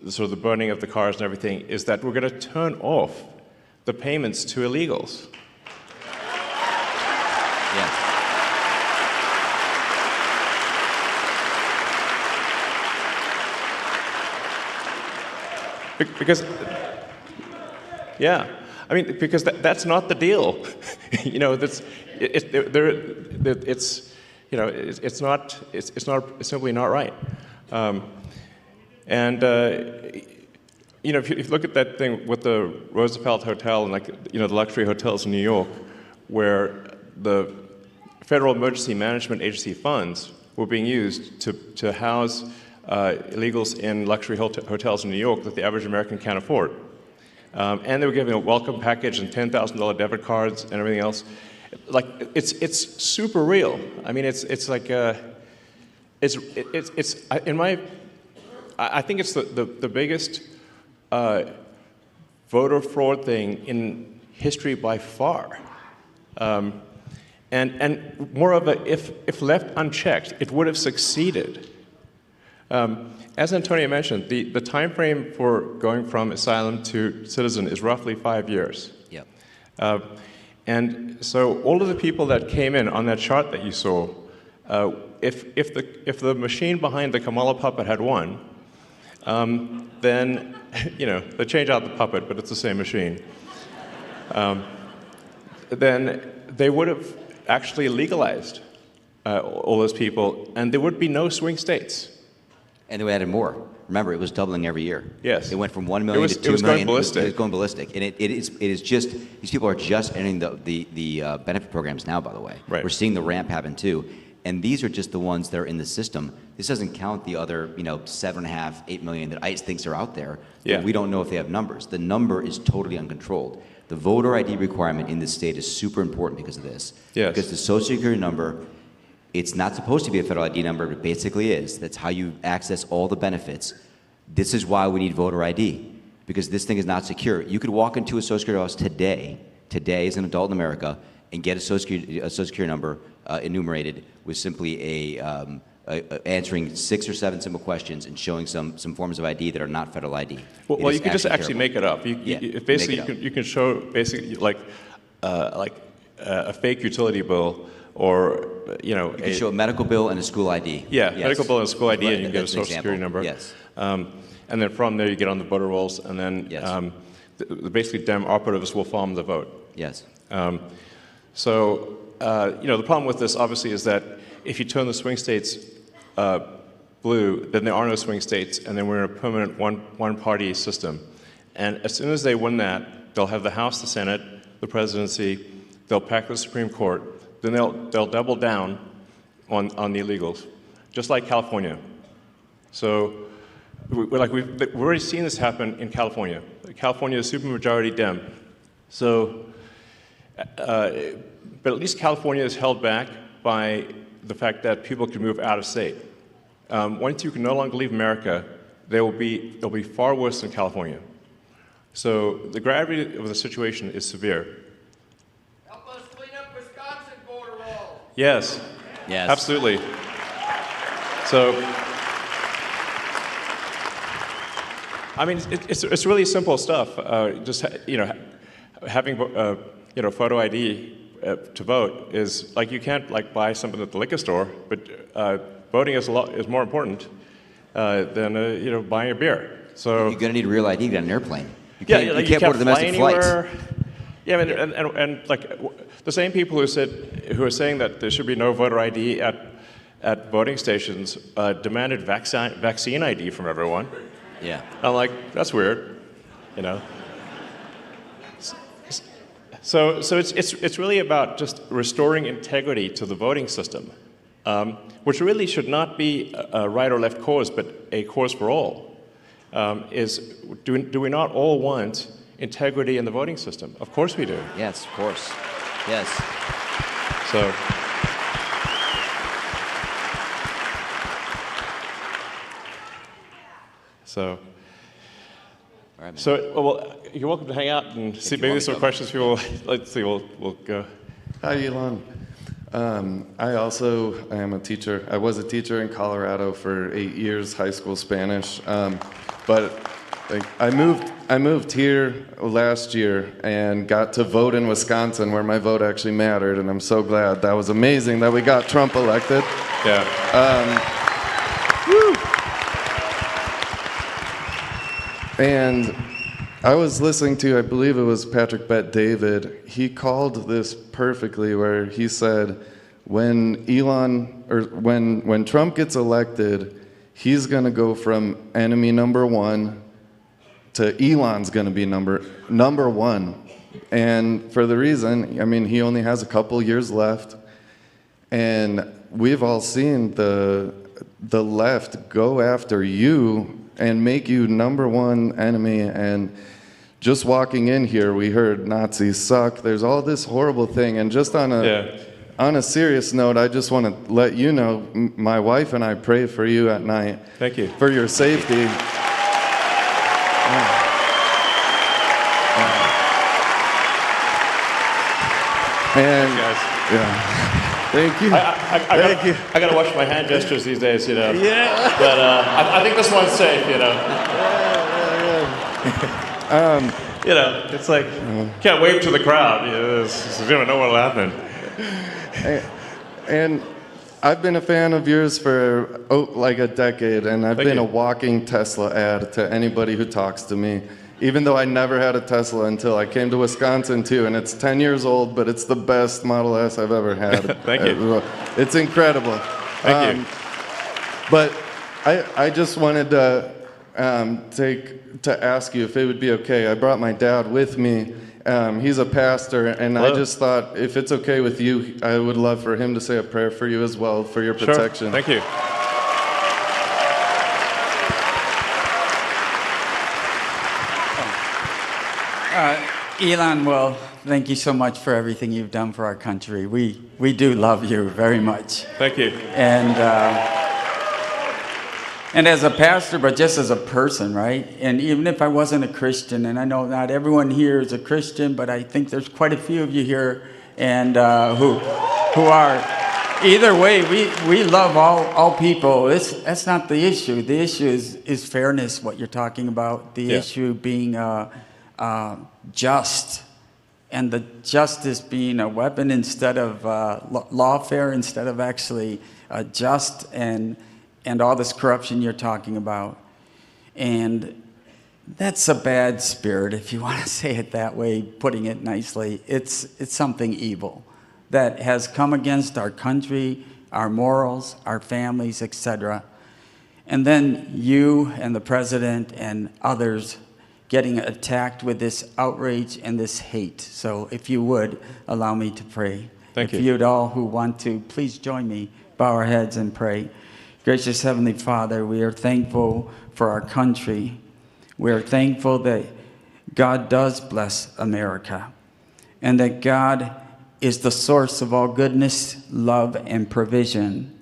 sort of the burning of the cars and everything is that we're going to turn off the payments to illegals. Yes. Because, yeah, I mean, because that's not the deal. You know, it's simply not right. You know, if you look at that thing with the Roosevelt Hotel and, like, you know, the luxury hotels in New York, where the Federal Emergency Management Agency funds were being used to house illegals in luxury hotels in New York that the average American can't afford. And they were giving a welcome package and $10,000 debit cards and everything else. Like, it's super real. I mean, it's like, I think it's the biggest voter fraud thing in history by far. And moreover, if left unchecked, it would have succeeded. As Antonio mentioned, the time frame for going from asylum to citizen is roughly 5 years. Yep. And so all of the people that came in on that chart that you saw, if the machine behind the Kamala puppet had won, then, you know, they change out the puppet, but it's the same machine. Then they would have actually legalized all those people, and there would be no swing states. And they added more. Remember, it was doubling every year. Yes. It went from 1 million to 2 million. Going ballistic. It was going ballistic. And it is just, these people are just entering the benefit programs now, by the way. Right. We're seeing the ramp happen too. And these are just the ones that are in the system. This doesn't count the other, 7.5, 8 million that ICE thinks are out there. Yeah. We don't know if they have numbers. The number is totally uncontrolled. The voter ID requirement in this state is super important because of this. Yes. Because the Social Security number, it's not supposed to be a federal ID number, but it basically is. That's how you access all the benefits. This is why we need voter ID, because this thing is not secure. You could walk into a Social Security office today as an adult in America, and get a Social Security number enumerated with simply answering 6 or 7 simple questions and showing some forms of ID that are not federal ID. Well, you can just actually make it up. Basically, you can show basically like a fake utility bill, or you can show a medical bill and a school ID. Yeah, yes. Medical bill and a school ID, and you can get a That's an Social Security number. Yes. And then from there you get on the voter rolls, and then Yes. Basically Dem operatives will farm the vote. Yes. So the problem with this obviously is that if you turn the swing states blue, then there are no swing states, and then we're in a permanent one-party system. And as soon as they win that, they'll have the House, the Senate, the presidency, they'll pack the Supreme Court, then they'll double down on the illegals, just like California. So we've already seen this happen in California. California is supermajority Dem. So, but at least California is held back by the fact that people can move out of state. Once you can no longer leave America, they'll be far worse than California. So the gravity of the situation is severe. Help us clean up Wisconsin border wall. Yes. Yes. Absolutely. So, I mean, it's really simple stuff. Just having photo ID to vote is like, you can't buy something at the liquor store, but voting is more important than buying a beer. So You're gonna need a real ID to get on an airplane. You yeah, can't, like, you can't board fly domestic flights. anywhere. Yeah, I mean, and like the same people who are saying that there should be no voter ID at voting stations demanded vaccine ID from everyone. Yeah. I'm like, that's weird, you know. So it's really about just restoring integrity to the voting system, which really should not be a right or left cause, but a cause for all. Do we not all want integrity in the voting system? Of course we do. Yes, of course. Yes. So. All right, man. So, well, you're welcome to hang out and see. Maybe there's some questions people. Let's see. We'll go. Hi, Elon. I also am a teacher. I was a teacher in Colorado for 8 years, high school Spanish. But like, I moved here last year and got to vote in Wisconsin, where my vote actually mattered, and I'm so glad. That was amazing that we got Trump elected. Yeah. Woo! And I was listening to, I believe it was Patrick Bet-David. He called this perfectly, where he said, when Trump gets elected, he's going to go from enemy number one to Elon's going to be number one. And for the reason, I mean, he only has a couple years left, and we've all seen the left go after you and make you number one enemy. And just walking in here, we heard Nazis suck. There's all this horrible thing. And just on a serious note, I just want to let you know, my wife and I pray for you at night. Thank you. For your safety. And yeah. Thank you. Thank you. I gotta watch my hand gestures these days, you know. Yeah. But I think this one's safe, you know. You know, it's like can't wave to the crowd. You know, you don't know what'll happen. And I've been a fan of yours for like a decade, and I've been a walking Tesla ad to anybody who talks to me. Even though I never had a Tesla until I came to Wisconsin too, and it's 10 years old, but it's the best Model S I've ever had. Thank you. It's incredible. Thank you. But I just wanted to ask you if it would be okay. I brought my dad with me. He's a pastor, and I just thought if it's okay with you, I would love for him to say a prayer for you as well, for your protection. Sure. Thank you. Elon, well, thank you so much for everything you've done for our country. We do love you very much. Thank you. And as a pastor, but just as a person, right? And even if I wasn't a Christian, and I know not everyone here is a Christian, but I think there's quite a few of you here and who are. Either way, we love all people. That's not the issue. The issue is fairness, what you're talking about. The issue being just, and the justice being a weapon instead of lawfare, instead of actually just, and all this corruption you're talking about. And that's a bad spirit, if you want to say it that way, putting it nicely. It's something evil that has come against our country, our morals, our families, etc. And then you and the president and others getting attacked with this outrage and this hate. So if you would, allow me to pray. Thank you. If you'd all who want to, please join me, bow our heads and pray. Gracious Heavenly Father, we are thankful for our country. We are thankful that God does bless America, and that God is the source of all goodness, love, and provision,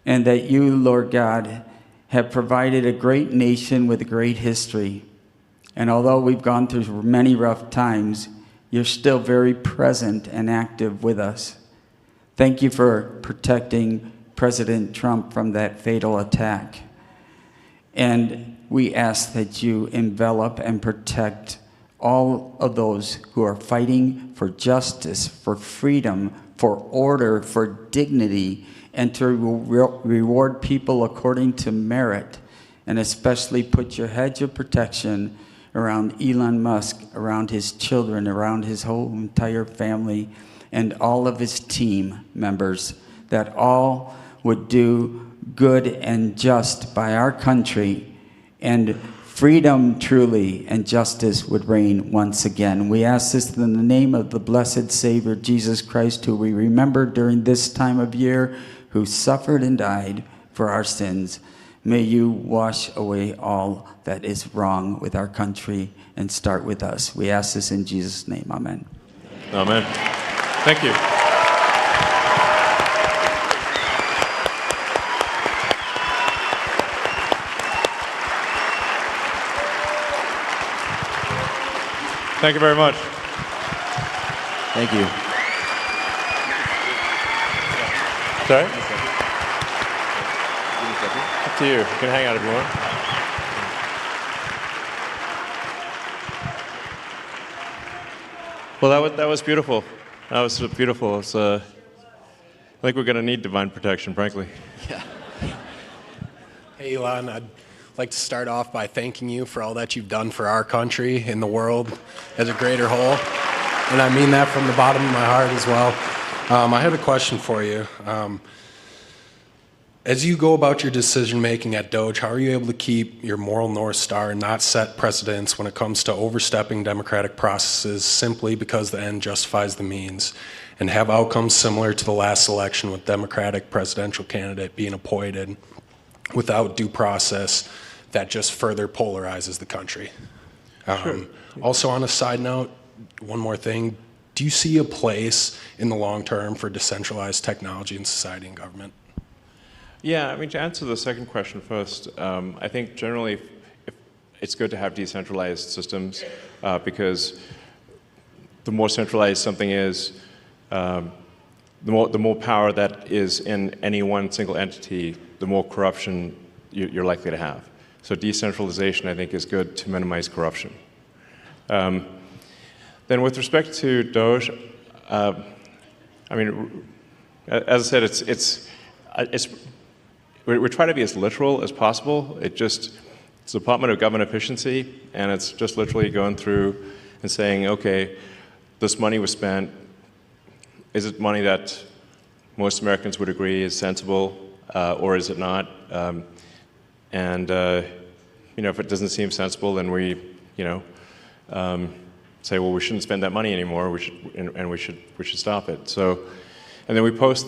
and that you, Lord God, have provided a great nation with a great history. And although we've gone through many rough times, you're still very present and active with us. Thank you for protecting President Trump from that fatal attack. And we ask that you envelop and protect all of those who are fighting for justice, for freedom, for order, for dignity, and to reward people according to merit and especially put your hedge of protection around Elon Musk, around his children, around his whole entire family, and all of his team members, that all would do good and just by our country, and freedom truly and justice would reign once again. We ask this in the name of the blessed Savior, Jesus Christ, who we remember during this time of year, who suffered and died for our sins. May you wash away all that is wrong with our country and start with us. We ask this in Jesus' name. Amen. Amen. Thank you. Thank you very much. Thank you. Sorry? Up to you. You can hang out if you want. Well, that was beautiful. That was beautiful. It's, I think we're going to need divine protection, frankly. Yeah. Hey, Elon, I'd like to start off by thanking you for all that you've done for our country and the world as a greater whole. And I mean that from the bottom of my heart as well. I have a question for you. As you go about your decision-making at Doge, how are you able to keep your moral North Star and not set precedents when it comes to overstepping democratic processes simply because the end justifies the means, and have outcomes similar to the last election with Democratic presidential candidate being appointed without due process that just further polarizes the country? Sure. Also, on a side note, one more thing. Do you see a place in the long term for decentralized technology in society and government? Yeah, I mean, to answer the second question first, I think generally it's good to have decentralized systems because the more centralized something is, the more power that is in any one single entity, the more corruption you're likely to have. So decentralization, I think, is good to minimize corruption. Then with respect to Doge, I mean, as I said, we're trying to be as literal as possible. It's the Department of Government Efficiency, and it's just literally going through and saying, okay, this money was spent. Is it money that most Americans would agree is sensible, or is it not? If it doesn't seem sensible, then we, say, well, we shouldn't spend that money anymore. We should stop it. So, and then we post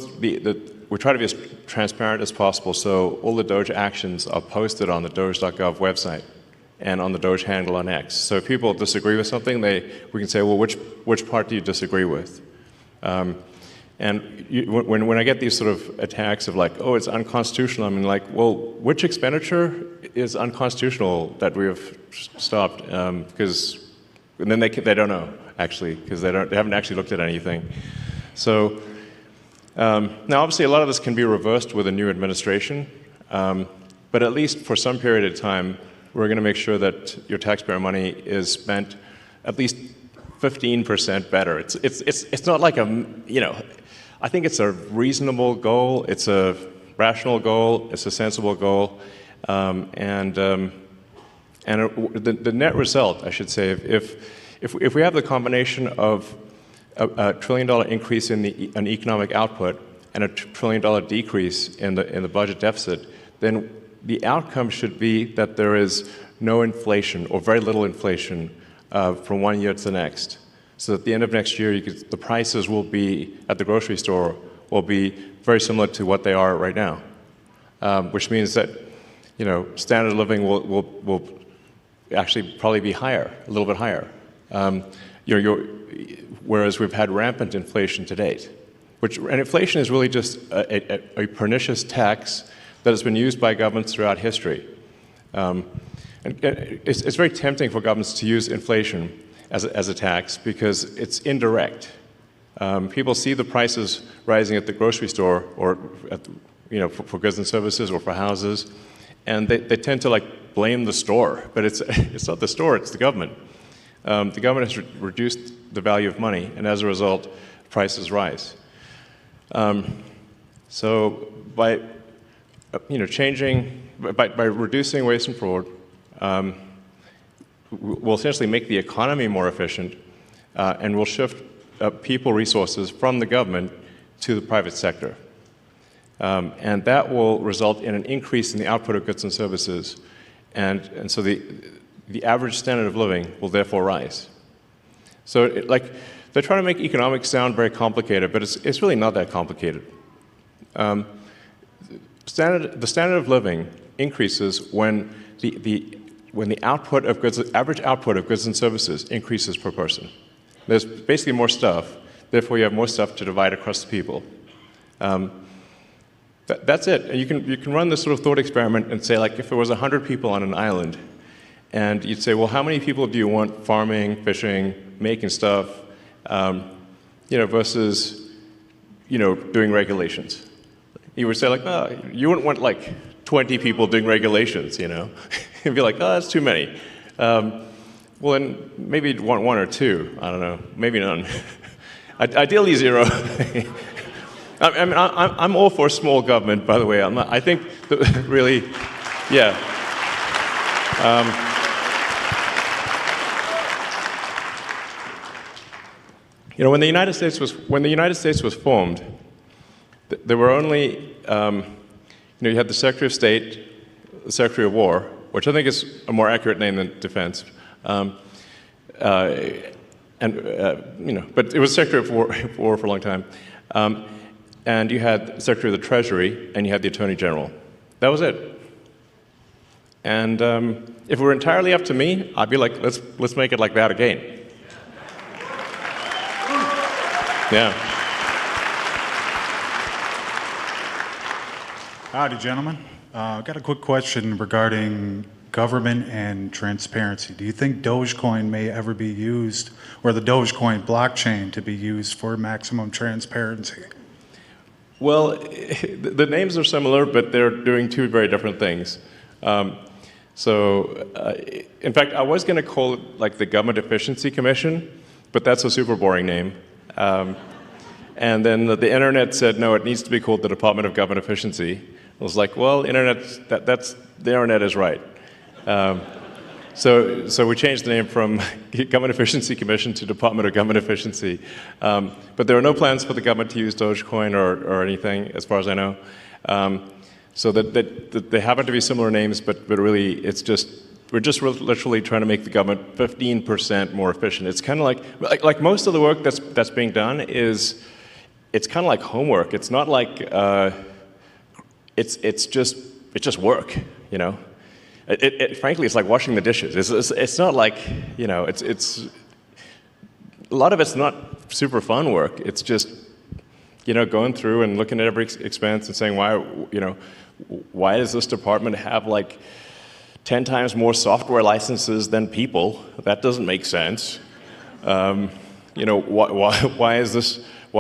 we try to be as transparent as possible. So all the Doge actions are posted on the Doge.gov website and on the Doge handle on X. So if people disagree with something, we can say, well, which part do you disagree with? When I get these sort of attacks of like, oh, it's unconstitutional, I mean, like, well, which expenditure is unconstitutional that we have stopped? Because and then they don't know, actually, because they haven't actually looked at anything. So now, obviously, a lot of this can be reversed with a new administration, but at least for some period of time, we're going to make sure that your taxpayer money is spent at least 15% better. It's not like I think it's a reasonable goal, it's a rational goal, it's a sensible goal, the net result, I should say, if we have the combination of a $1 trillion increase in an economic output and a $1 trillion decrease in the budget deficit, then the outcome should be that there is no inflation or very little inflation from one year to the next. So at the end of next year, the prices will be at the grocery store will be very similar to what they are right now, which means that standard of living will actually probably be higher, a little bit higher. Whereas we've had rampant inflation to date, and inflation is really just a pernicious tax that has been used by governments throughout history. And it's very tempting for governments to use inflation as a tax because it's indirect. People see the prices rising at the grocery store or for goods and services or for houses, and they tend to blame the store, but it's not the store, it's the government. The government has reduced the value of money, and as a result, prices rise. So by changing, by reducing waste and fraud, will essentially make the economy more efficient, and will shift people resources from the government to the private sector. And that will result in an increase in the output of goods and services, and so the average standard of living will therefore rise. So they're trying to make economics sound very complicated, but it's really not that complicated. The standard of living increases when the output of goods, average output of goods and services increases per person. There's basically more stuff, therefore you have more stuff to divide across the people. That's it. And you can run this sort of thought experiment and say, like, if there was 100 people on an island, and you'd say, well, how many people do you want farming, fishing, making stuff, versus, doing regulations? You would say, like, no, you wouldn't want, like, 20 people doing regulations, You'd be like, oh, that's too many. Well, then maybe you'd want one or two. I don't know, maybe none. Ideally, zero. I mean, I'm all for small government, by the way. I think that really, yeah. When the United States was formed, there were only, you had the Secretary of State, the Secretary of War, which I think is a more accurate name than defense, but it was Secretary of War for a long time. And you had Secretary of the Treasury, and you had the Attorney General. That was it. And if it were entirely up to me, I'd be like, let's make it like that again. Yeah. Howdy, gentlemen. I've got a quick question regarding government and transparency. Do you think Dogecoin may ever be used, or the Dogecoin blockchain to be used for maximum transparency? Well, the names are similar, but they're doing two very different things. In fact, I was going to call it like the Government Efficiency Commission, but that's a super boring name. And then the internet said, no, it needs to be called the Department of Government Efficiency. I was like, well, the internet is right. So we changed the name from Government Efficiency Commission to Department of Government Efficiency. But there are no plans for the government to use Dogecoin or anything, as far as I know. So that they happen to be similar names, but really we're just literally trying to make the government 15% more efficient. It's kind of like most of the work that's being done it's kind of like homework. It's not like it's just work, frankly, it's like washing the dishes. It's not like, it's a lot of it's not super fun work. It's just, going through and looking at every expense and saying, why does this department have like 10 times more software licenses than people? That doesn't make sense. Why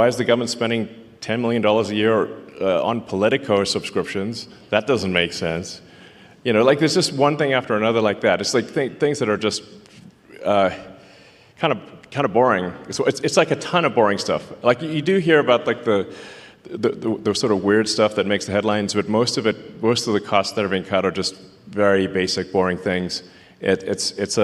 is the government spending $10 million a year on Politico subscriptions? That doesn't make sense. There's just one thing after another like that. It's like things that are just kind of boring. So it's like a ton of boring stuff. Like you do hear about like the sort of weird stuff that makes the headlines, but most of the costs that are being cut are just very basic, boring things. It's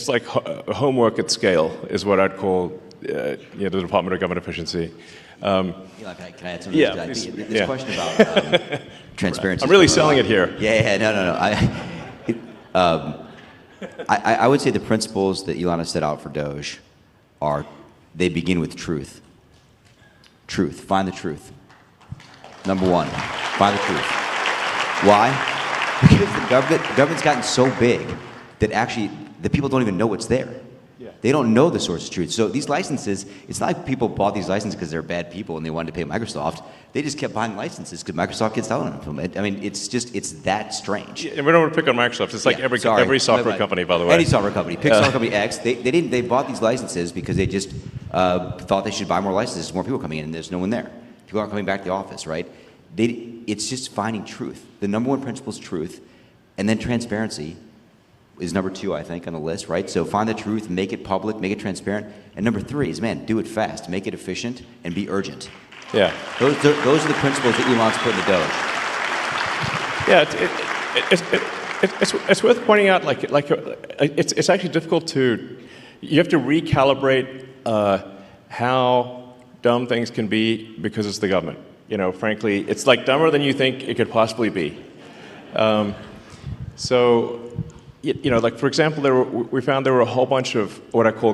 like homework at scale is what I'd call the Department of Government Efficiency. Can I add something? Yeah. This question about transparency. I'm really selling it here. Yeah, no. I would say the principles that Elon has set out for Doge they begin with truth. Truth. Find the truth. Number one, find the truth. Why? Because the government's gotten so big that actually the people don't even know what's there. Yeah. They don't know the source of truth. So these licenses, it's not like people bought these licenses because they're bad people and they wanted to pay Microsoft. They just kept buying licenses because Microsoft gets selling them. I mean, it's that strange. Yeah, and we don't want to pick on Microsoft. It's like every software company, by the way. Any software company. Pick software company X. They bought these licenses because they just thought they should buy more licenses. More people coming in and there's no one there. People aren't coming back to the office, right? It's just finding truth. The number one principle is truth, and then transparency is number two, I think, on the list, right? So find the truth, make it public, make it transparent. And number three is, do it fast, make it efficient, and be urgent. Yeah. Those are the principles that Elon's put in the Doge. Yeah, it's worth pointing out, it's actually difficult to, you have to recalibrate how dumb things can be because it's the government. You know, frankly, it's like dumber than you think it could possibly be. So, you know, like for example, we found there were a whole bunch of what I call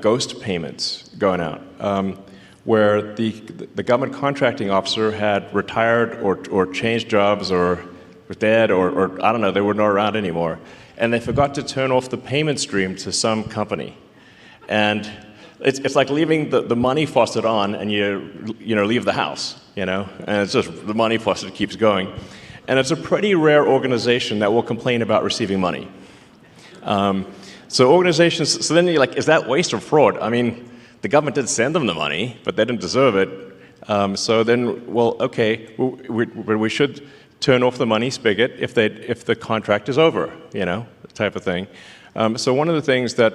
ghost payments going out, where the government contracting officer had retired or changed jobs or was dead or I don't know, they were not around anymore, and they forgot to turn off the payment stream to some company, and it's like leaving the money faucet on and you know leave the house, you know, and it's just the money faucet keeps going, and it's a pretty rare organization that will complain about receiving money. So organizations, so then you're like, is that waste or fraud? I mean, the government did send them the money, but they didn't deserve it. So then, well, okay, we should turn off the money spigot if the contract is over, you know, type of thing. So one of the things that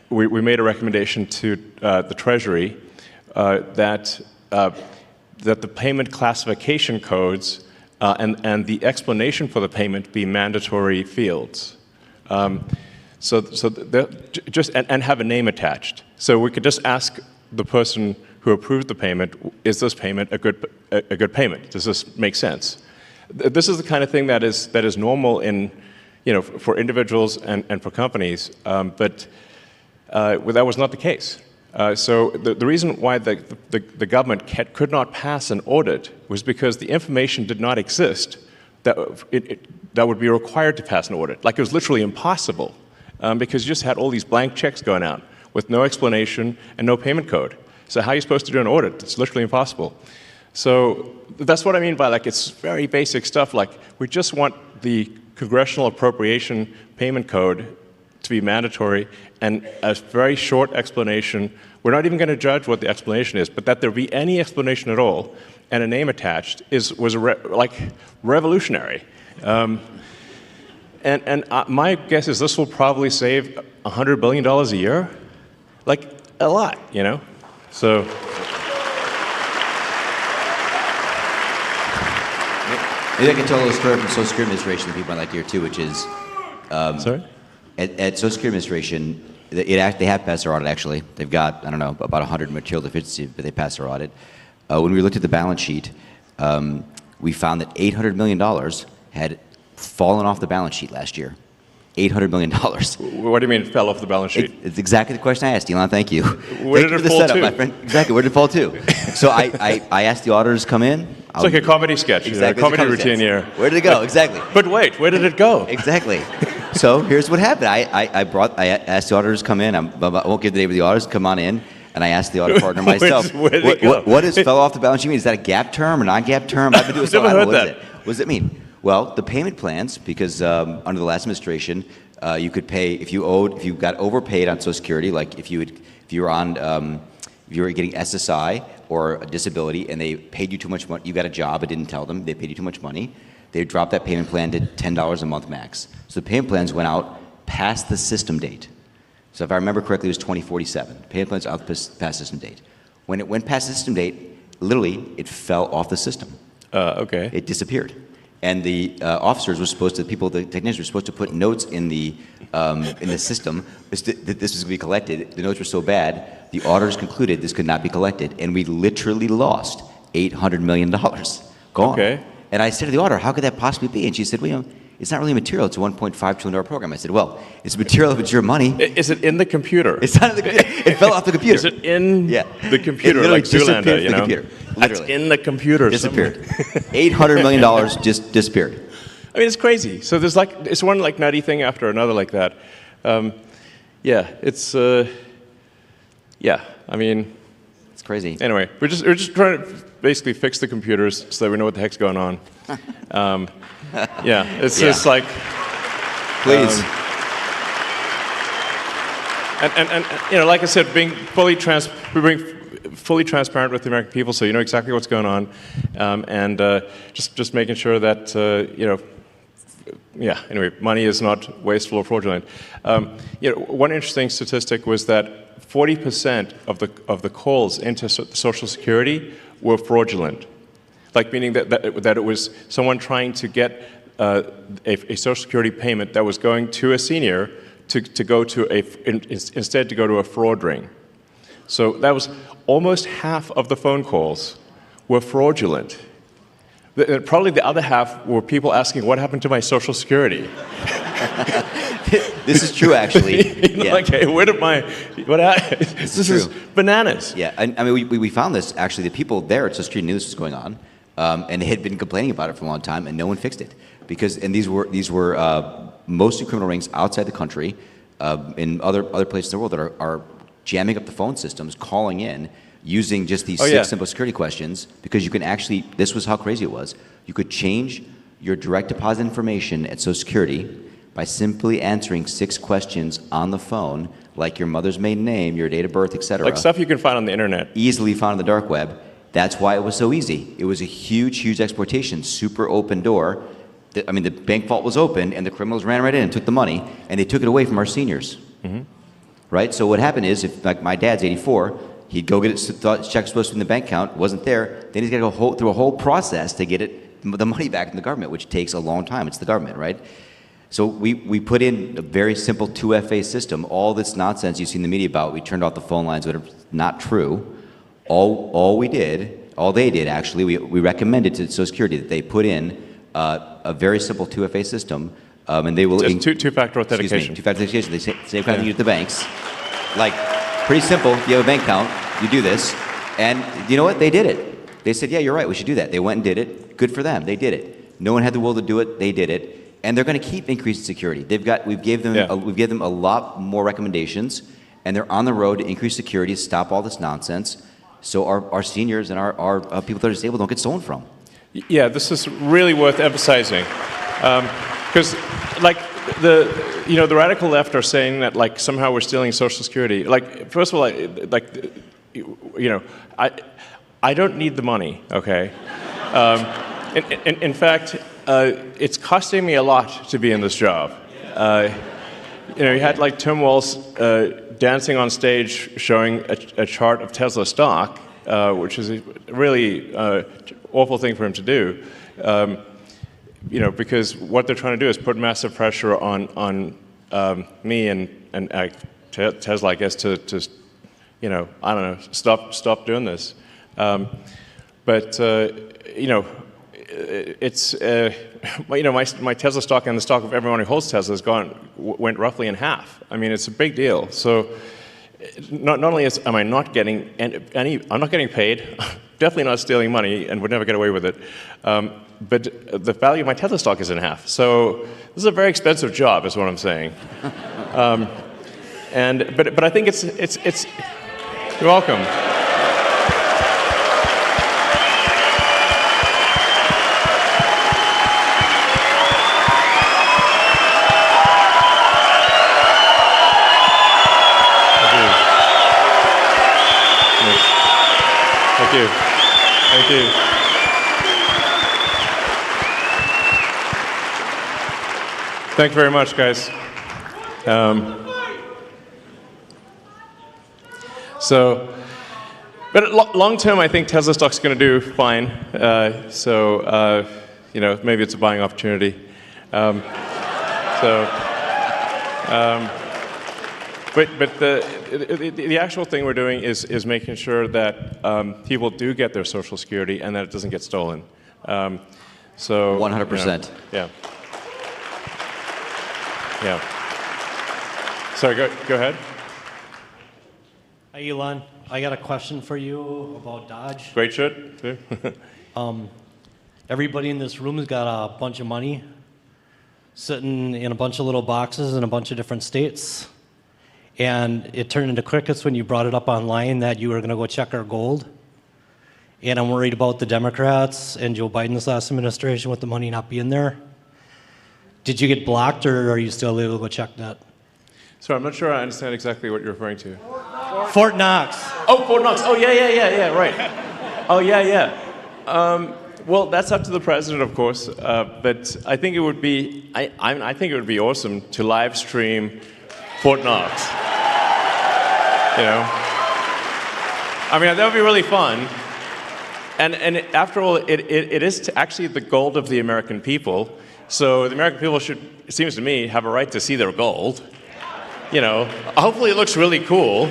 we made a recommendation to the Treasury that the payment classification codes and the explanation for the payment be mandatory fields. So just and have a name attached. So we could just ask the person who approved the payment, is this payment a good payment? Does this make sense? This is the kind of thing that is normal in, you know, for individuals and for companies, but that was not the case. So the reason why the government could not pass an audit was because the information did not exist that would be required to pass an audit. Like, it was literally impossible because you just had all these blank checks going out with no explanation and no payment code. So how are you supposed to do an audit? It's literally impossible. So that's what I mean by, like, it's very basic stuff. Like, we just want the congressional appropriation payment code to be mandatory and a very short explanation. We're not even going to judge what the explanation is, but that there be any explanation at all and a name attached was revolutionary. And my guess is this will probably save $100 billion a year, like a lot, you know. So. Maybe I can tell a little story from Social Security Administration that people might like to hear too, which is. Sorry. At Social Security Administration, they have passed their audit. Actually, they've got, I don't know, about 100 material deficiencies, but they passed their audit. When we looked at the balance sheet, we found that $800 million had fallen off the balance sheet last year. $800 million. What do you mean fell off the balance sheet? It's exactly the question I asked, Elon. Thank you. Where did it fall to? My friend. Exactly. Where did it fall to? So I asked the auditors to come in. It's like a comedy sketch. Exactly. A comedy routine here. Where did it go? Exactly. But wait, where did it go? Exactly. So here's what happened. I asked the auditors to come in. I won't give the name of the auditors. Come on in. And I asked the audit partner myself, what does fell off the balance sheet mean? Is that a gap term or non-gap term? I've been doing so. I don't know what does it mean? Well, the payment plans, because under the last administration, you could pay if you got overpaid on Social Security, like if you were getting SSI or a disability and they paid you too much money, you got a job, but didn't tell them, they paid you too much money, they dropped that payment plan to $10 a month max. So the payment plans went out past the system date. So if I remember correctly, it was 2047. Payment plans out past system date. When it went past the system date, literally, it fell off the system. Okay. It disappeared. And the officers were supposed to, the technicians were supposed to put notes in the system that this was going to be collected. The notes were so bad, the auditors concluded this could not be collected, and we literally lost $800 million. Gone. Okay. And I said to the auditor, how could that possibly be? And she said, well, you know, it's not really material. It's a $1.5 trillion program. I said, well, it's material if it's your money. Is it in the computer? It's not in the computer. It fell off the computer. Is it in the computer, it like Zoolander, you know? Computer. It's in the computer. Disappeared. $800 million just disappeared. I mean, it's crazy. So there's like, it's one like nutty thing after another like that. Yeah, it's, yeah, I mean. It's crazy. Anyway, we're just trying to basically fix the computers so that we know what the heck's going on. Yeah, it's just like. Please. And you know, like I said, being fully transparent with the American people, so you know exactly what's going on, and just making sure that you know, yeah. Anyway, money is not wasteful or fraudulent. You know, one interesting statistic was that 40% of the calls into Social Security were fraudulent. Like meaning that it was someone trying to get a Social Security payment that was going to a senior to go to instead to go to a fraud ring. So that was almost half of the phone calls were fraudulent. Probably the other half were people asking, what happened to my Social Security? This is true, actually. Yeah. Like, hey, where did my, what happened? This is bananas. Yeah, I mean, we found this, actually, the people there at Social Security knew this was going on, and they had been complaining about it for a long time, and no one fixed it. And these were mostly criminal rings outside the country, in other places in the world that are jamming up the phone systems, calling in, using just these six simple security questions, because you can actually, this was how crazy it was, you could change your direct deposit information at Social Security by simply answering 6 questions on the phone, like your mother's maiden name, your date of birth, etc. Like stuff you can find on the internet. Easily found on the dark web. That's why it was so easy. It was a huge, huge exploitation, super open door. I mean, the bank vault was open, and the criminals ran right in and took the money, and they took it away from our seniors. Mm-hmm. Right? So what happened is, if like my dad's 84, he'd go get it, thought his check was supposed to be in the bank account, wasn't there, then he's got to go through a whole process to get the money back from the government, which takes a long time. It's the government, right? So we put in a very simple 2FA system. All this nonsense you see in the media about, we turned off the phone lines, that are not true. All they did actually, we recommended to Social Security that they put in a very simple 2FA system, and they will... Just two-factor authentication. Two-factor authentication. They same kind of thing you do at the banks. Like, pretty simple. If you have a bank account, you do this. And you know what? They did it. They said, yeah, you're right, we should do that. They went and did it. Good for them. They did it. No one had the will to do it. They did it. And they're going to keep increasing security. We've given them a lot more recommendations, and they're on the road to increase security, stop all this nonsense, so our seniors and our people that are disabled don't get stolen from. Yeah, this is really worth emphasizing, because like the radical left are saying that like somehow we're stealing Social Security. Like, first of all, I don't need the money. Okay. In fact, it's costing me a lot to be in this job. You had like Tim Walz dancing on stage showing a chart of Tesla stock, which is a really awful thing for him to do. Because what they're trying to do is put massive pressure on me and Tesla, I guess, to I don't know, stop doing this. It's my Tesla stock and the stock of everyone who holds Tesla went roughly in half. I mean, it's a big deal. So not only am I not getting I'm not getting paid, definitely not stealing money, and would never get away with it. But the value of my Tesla stock is in half. So this is a very expensive job, is what I'm saying. But I think it's you're welcome. Thank you. Thank you very much, guys. But long term, I think Tesla stock's going to do fine. Maybe it's a buying opportunity. But the actual thing we're doing is making sure that people do get their Social Security and that it doesn't get stolen. 100%. Yeah. Sorry, go ahead. Hi, Elon. I got a question for you about Dodge. Great shirt. Everybody in this room has got a bunch of money sitting in a bunch of little boxes in a bunch of different states. And it turned into crickets when you brought it up online that you were going to go check our gold. And I'm worried about the Democrats and Joe Biden's last administration with the money not being there. Did you get blocked, or are you still able to go check that? Sorry, I'm not sure I understand exactly what you're referring to. Fort Knox. Oh, Fort Knox. Oh, yeah, right. Oh, yeah. Well, that's up to the president, of course. But I think it would be, I think it would be awesome to live stream Fort Knox. I mean, that would be really fun. And after all, it is actually the gold of the American people. So the American people should, it seems to me, have a right to see their gold. You know, hopefully it looks really cool.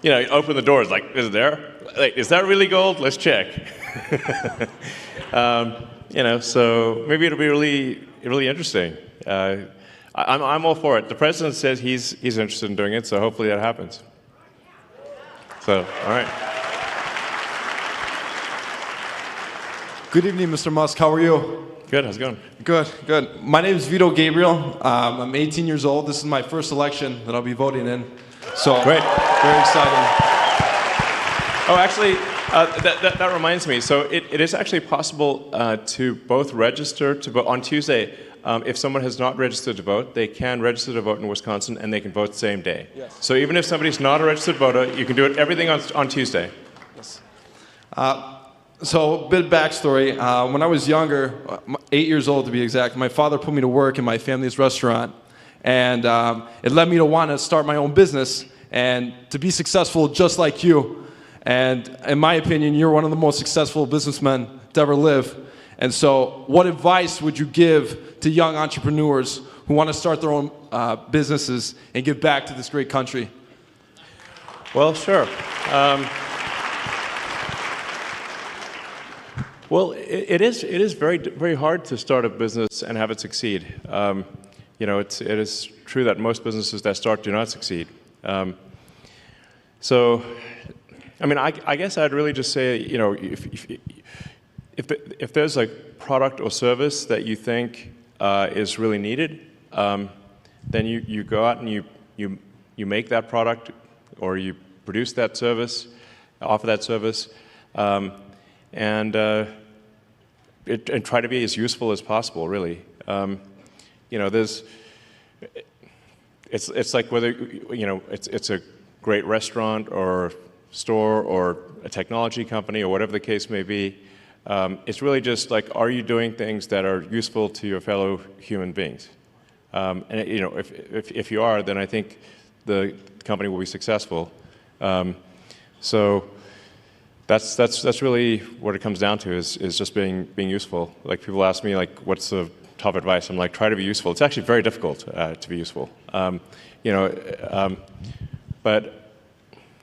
You know, you open the doors, like, is it there? Like, is that really gold? Let's check. You know, so maybe it'll be really interesting. I'm all for it. The president says he's interested in doing it, so hopefully that happens. So, all right. Good evening, Mr. Musk. How are you? Good. How's it going? Good, good. My name is Vito Gabriel. I'm 18 years old. This is my first election that I'll be voting in. So, great. Very exciting. Oh, actually, that reminds me. So it is actually possible to both register to vote on Tuesday. If someone has not registered to vote, they can register to vote in Wisconsin, and they can vote the same day. Yes. So even if somebody's not a registered voter, you can do everything on Tuesday. Yes. So a bit of backstory. When I was younger, 8 years old to be exact, my father put me to work in my family's restaurant. And it led me to want to start my own business and to be successful just like you. And in my opinion, you're one of the most successful businessmen to ever live. And so what advice would you give to young entrepreneurs who want to start their own businesses and give back to this great country? Well, sure. Well, it is very hard to start a business and have it succeed. You know, it is true that most businesses that start do not succeed. So, I mean, I guess I'd really just say, you know, if there's a product or service that you think is really needed, then you go out and you make that product, or you produce that service, offer that service, and try to be as useful as possible, really. You know, it's like whether, you know, it's a great restaurant or store or a technology company or whatever the case may be. It's really just like, are you doing things that are useful to your fellow human beings? And you know, if you are, then I think the company will be successful. So that's really what it comes down to, is just being useful. Like, people ask me, like, what's the top advice? I'm like, try to be useful. It's actually very difficult to be useful. You know, but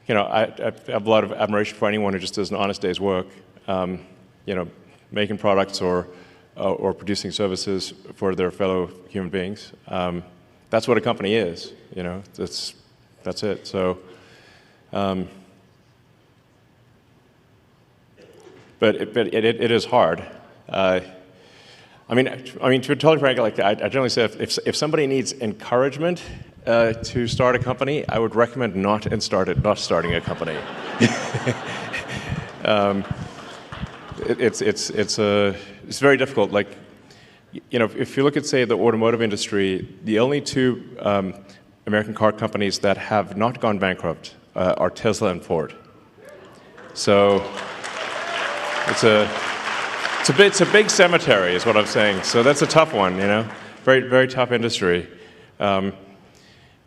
you know, I have a lot of admiration for anyone who just does an honest day's work. You know, making products or producing services for their fellow human beings. That's what a company is. You know, that's it. So, but it is hard. I mean, to be totally frank, like I generally say, if somebody needs encouragement to start a company, I would recommend not starting a company. It's very difficult. Like, you know, if you look at, say, the automotive industry, the only two American car companies that have not gone bankrupt are Tesla and Ford. So it's a big cemetery, is what I'm saying. So that's a tough one, you know, very tough industry.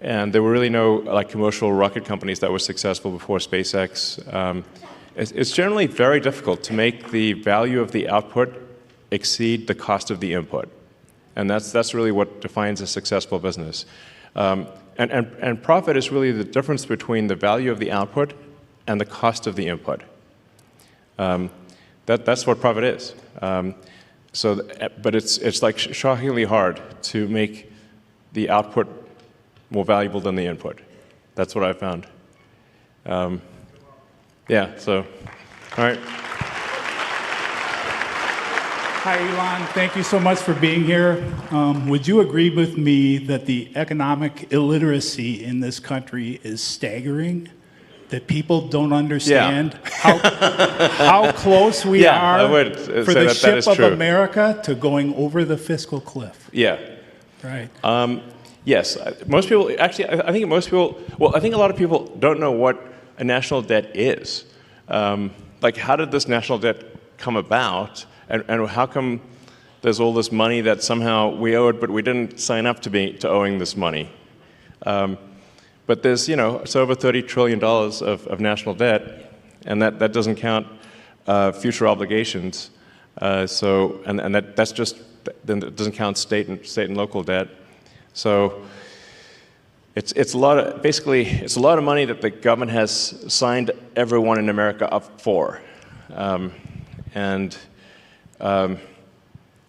And there were really no like commercial rocket companies that were successful before SpaceX. It's generally very difficult to make the value of the output exceed the cost of the input, and that's really what defines a successful business. And profit is really the difference between the value of the output and the cost of the input. That's what profit is. But it's like shockingly hard to make the output more valuable than the input. That's what I found. Yeah, so, all right. Hi, Elon. Thank you so much for being here. Would you agree with me that the economic illiteracy in this country is staggering? That people don't understand how close we are I would for say the ship of true. America to going over the fiscal cliff? Yeah. Right. Yes. Most people, actually, I think most people, well, I think a lot of people don't know what a national debt is. Like, how did this national debt come about, and how come there's all this money that somehow we owe it, but we didn't sign up to owing this money? But there's, you know, it's over $30 trillion of national debt, and that doesn't count future obligations. That's just, then it doesn't count state and local debt. So it's a lot of, basically, it's a lot of money that the government has signed everyone in America up for.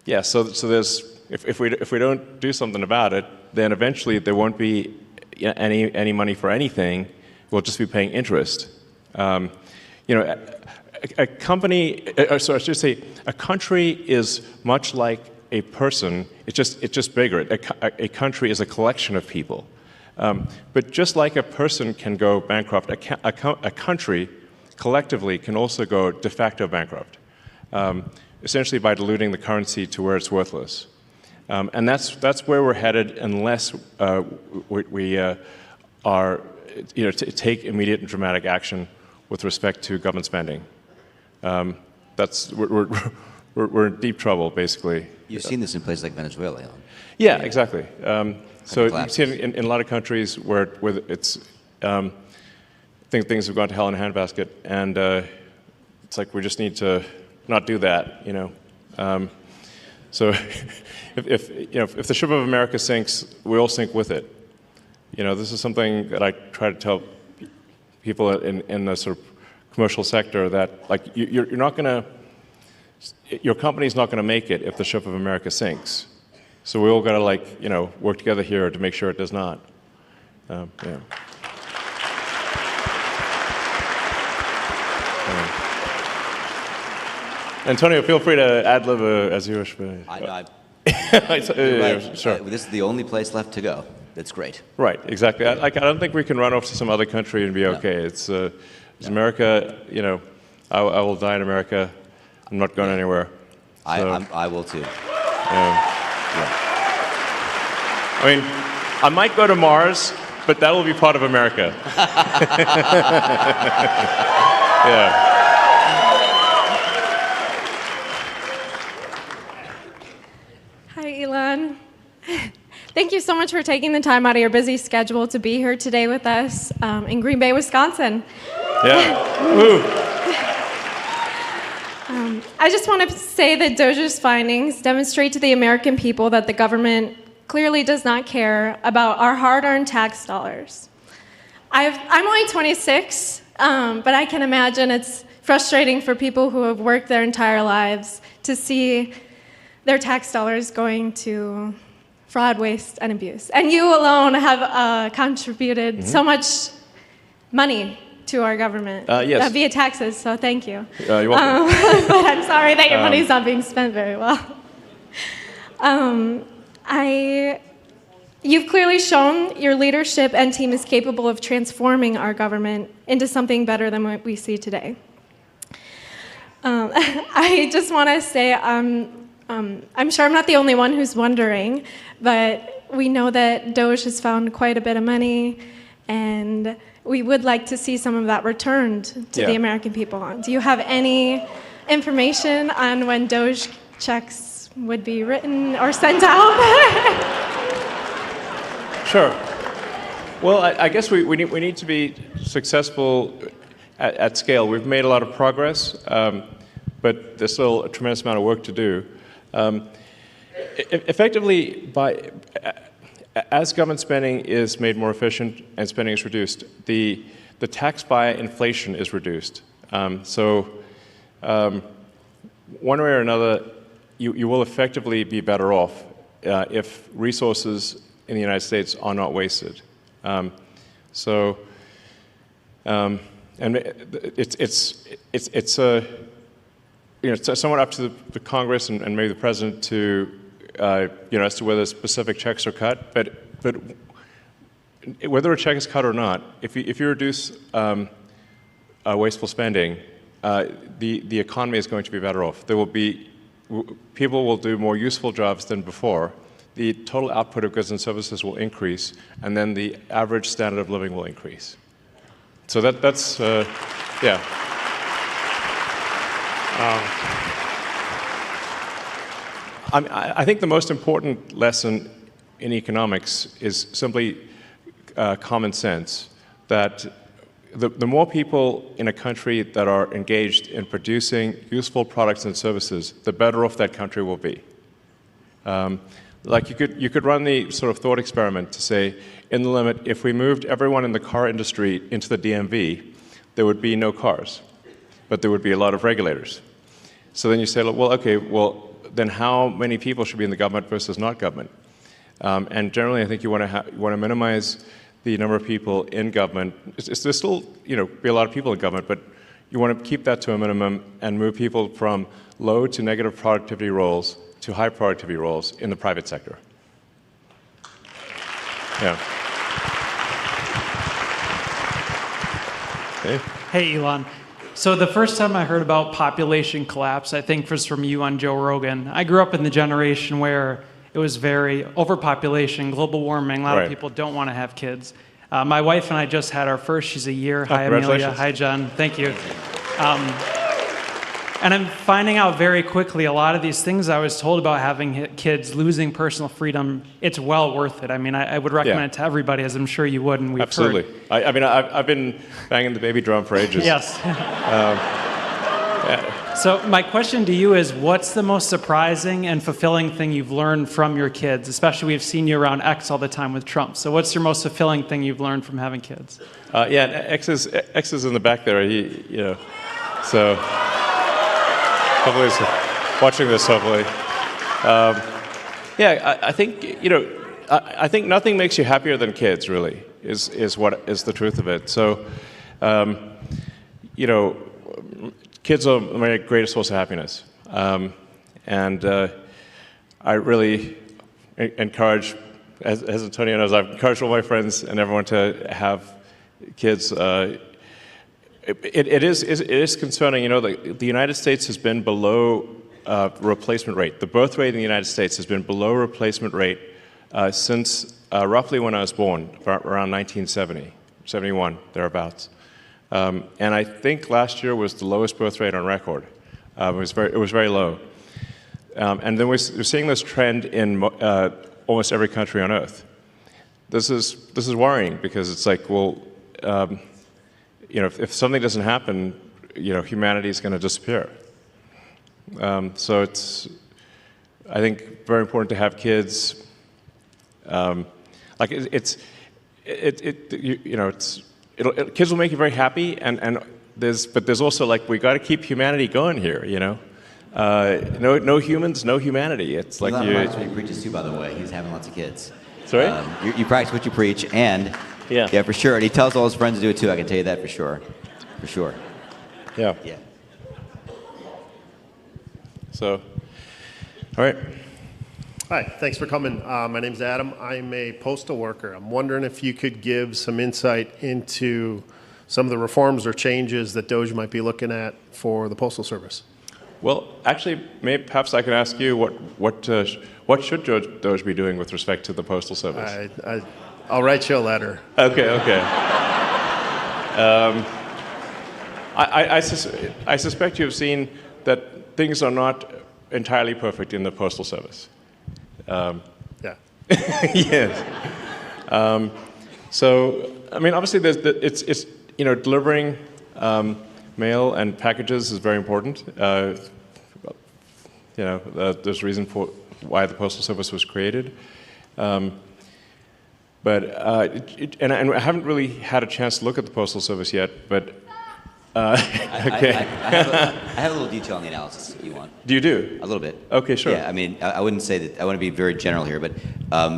Yeah, so there's, if we don't do something about it, then eventually there won't be any money for anything. We'll just be paying interest. You know, a company, sorry, I should say, a country is much like a person. It's just bigger. A country is a collection of people. But just like a person can go bankrupt, a country collectively can also go de facto bankrupt, essentially by diluting the currency to where it's worthless. And that's where we're headed unless we are, you know, take immediate and dramatic action with respect to government spending. We're in deep trouble, basically. You've seen this in places like Venezuela, Elon. Yeah, exactly. So you see it in a lot of countries where it's things have gone to hell in a handbasket, and it's like we just need to not do that, you know. So if the ship of America sinks, we all sink with it. You know, this is something that I try to tell people in the sort of commercial sector, that like you're not going to, your company's not going to make it if the ship of America sinks. So we all got to, like, you know, work together here to make sure it does not. Yeah. Antonio, feel free to ad-lib as you wish. I know. Right. Sure. This is the only place left to go. That's great. Right, exactly. I don't think we can run off to some other country and be okay. It's America, you know, I will die in America. I'm not going anywhere. So, I will too. I mean, I might go to Mars, but that will be part of America. Yeah. Hi, Elon. Thank you so much for taking the time out of your busy schedule to be here today with us in Green Bay, Wisconsin. Yeah. Woo. I just want to say that Doge's findings demonstrate to the American people that the government clearly does not care about our hard-earned tax dollars. I'm only 26, but I can imagine it's frustrating for people who have worked their entire lives to see their tax dollars going to fraud, waste, and abuse. And you alone have contributed so much money to our government yes. Via taxes, so thank you. You're welcome. But I'm sorry that your money's not being spent very well. You've clearly shown your leadership and team is capable of transforming our government into something better than what we see today. I just want to say I'm sure I'm not the only one who's wondering, but we know that Doge has found quite a bit of money, and we would like to see some of that returned to the American people. Do you have any information on when Doge checks would be written or sent out? Sure. Well, I guess we need to be successful at scale. We've made a lot of progress, but there's still a tremendous amount of work to do. Effectively, as government spending is made more efficient and spending is reduced, the tax by inflation is reduced. So one way or another, you will effectively be better off if resources in the United States are not wasted. And it's somewhat up to the Congress and maybe the president to as to whether specific checks are cut. But whether a check is cut or not, if you reduce wasteful spending, the economy is going to be better off. People will do more useful jobs than before. The total output of goods and services will increase, and then the average standard of living will increase. So that's yeah. I think the most important lesson in economics is simply common sense, that the more people in a country that are engaged in producing useful products and services, the better off that country will be. Like you could run the sort of thought experiment to say, in the limit, if we moved everyone in the car industry into the DMV, there would be no cars, but there would be a lot of regulators. So then you say, well, okay, well, then how many people should be in the government versus not government? And generally, I think you want to minimize the number of people in government. There's still, be a lot of people in government, but you want to keep that to a minimum and move people from low to negative productivity roles to high productivity roles in the private sector. Yeah. Okay. Hey, Elon. So the first time I heard about population collapse, I think was from you on Joe Rogan. I grew up in the generation where it was very overpopulation, global warming. A lot of people don't want to have kids. My wife and I just had our first. She's a year. Hi, Amelia. Hi, John. Thank you. And I'm finding out very quickly a lot of these things I was told about having kids, losing personal freedom, it's well worth it. I mean, I would recommend it to everybody, as I'm sure you would, and we've Absolutely. heard. I mean, I've been banging the baby drum for ages. Yes. So my question to you is, what's the most surprising and fulfilling thing you've learned from your kids? Especially we've seen you around X all the time with Trump. So what's your most fulfilling thing you've learned from having kids? X is in the back there. So hopefully he's watching this. Hopefully, I think I think nothing makes you happier than kids. Really, is what is the truth of it. So, kids are my greatest source of happiness, and I really encourage, as Antonio knows, I've encouraged all my friends and everyone to have kids. It is concerning. The United States has been below replacement rate. The birth rate in the United States has been below replacement rate since roughly when I was born, around 1970, 71, thereabouts. And I think last year was the lowest birth rate on record. It was very low. And then we're seeing this trend in almost every country on Earth. This is worrying because it's like, well, if something doesn't happen, humanity is going to disappear. So it's, I think, very important to have kids. Kids will make you very happy, and there's also we got to keep humanity going here. No humans, no humanity. It's like you. That's what he preaches too, by the way. He's having lots of kids. Sorry? You practice what you preach, and yeah, for sure. And he tells all his friends to do it too. I can tell you that for sure. For sure. Yeah. Yeah. So, all right. Hi, thanks for coming. My name's Adam. I'm a postal worker. I'm wondering if you could give some insight into some of the reforms or changes that DOJ might be looking at for the Postal Service. Well, actually, perhaps I can ask you what should DOJ be doing with respect to the Postal Service? I'll write you a letter. Okay. I suspect you've seen that things are not entirely perfect in the Postal Service. Yeah. Yes. So, I mean, obviously, it's delivering mail and packages is very important. There's a reason for why the Postal Service was created. But I haven't really had a chance to look at the Postal Service yet. But okay. I have a little detail on the analysis if you want. Do you do? A little bit. Okay, sure. Yeah, I mean, I wouldn't say that. I want to be very general here, but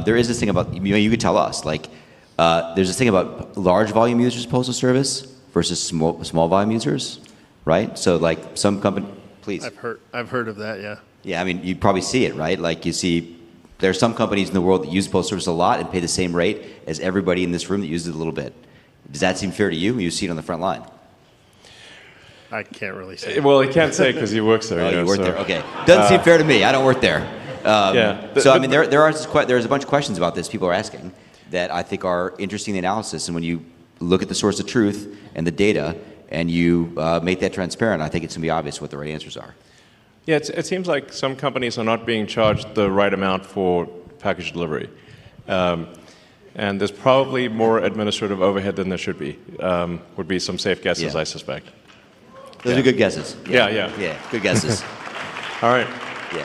there is this thing about you could tell us there's this thing about large volume users postal service versus small volume users, right? So some company, please. I've heard of that. Yeah. Yeah, I mean, you probably see it, right? You see. There are some companies in the world that use Postal Service a lot and pay the same rate as everybody in this room that uses it a little bit. Does that seem fair to you? You see it on the front line. I can't really say. Well, he can't say because he works there. Oh, you work there. Okay. Doesn't seem fair to me. I don't work there. So I mean, there's a bunch of questions about this people are asking that I think are interesting in the analysis. And when you look at the source of truth and the data and you make that transparent, I think it's going to be obvious what the right answers are. Yeah, it seems like some companies are not being charged the right amount for package delivery. And there's probably more administrative overhead than there should be, would be some safe guesses, Yeah. I suspect. Those are good guesses. Yeah, Yeah, good guesses. All right. Yeah.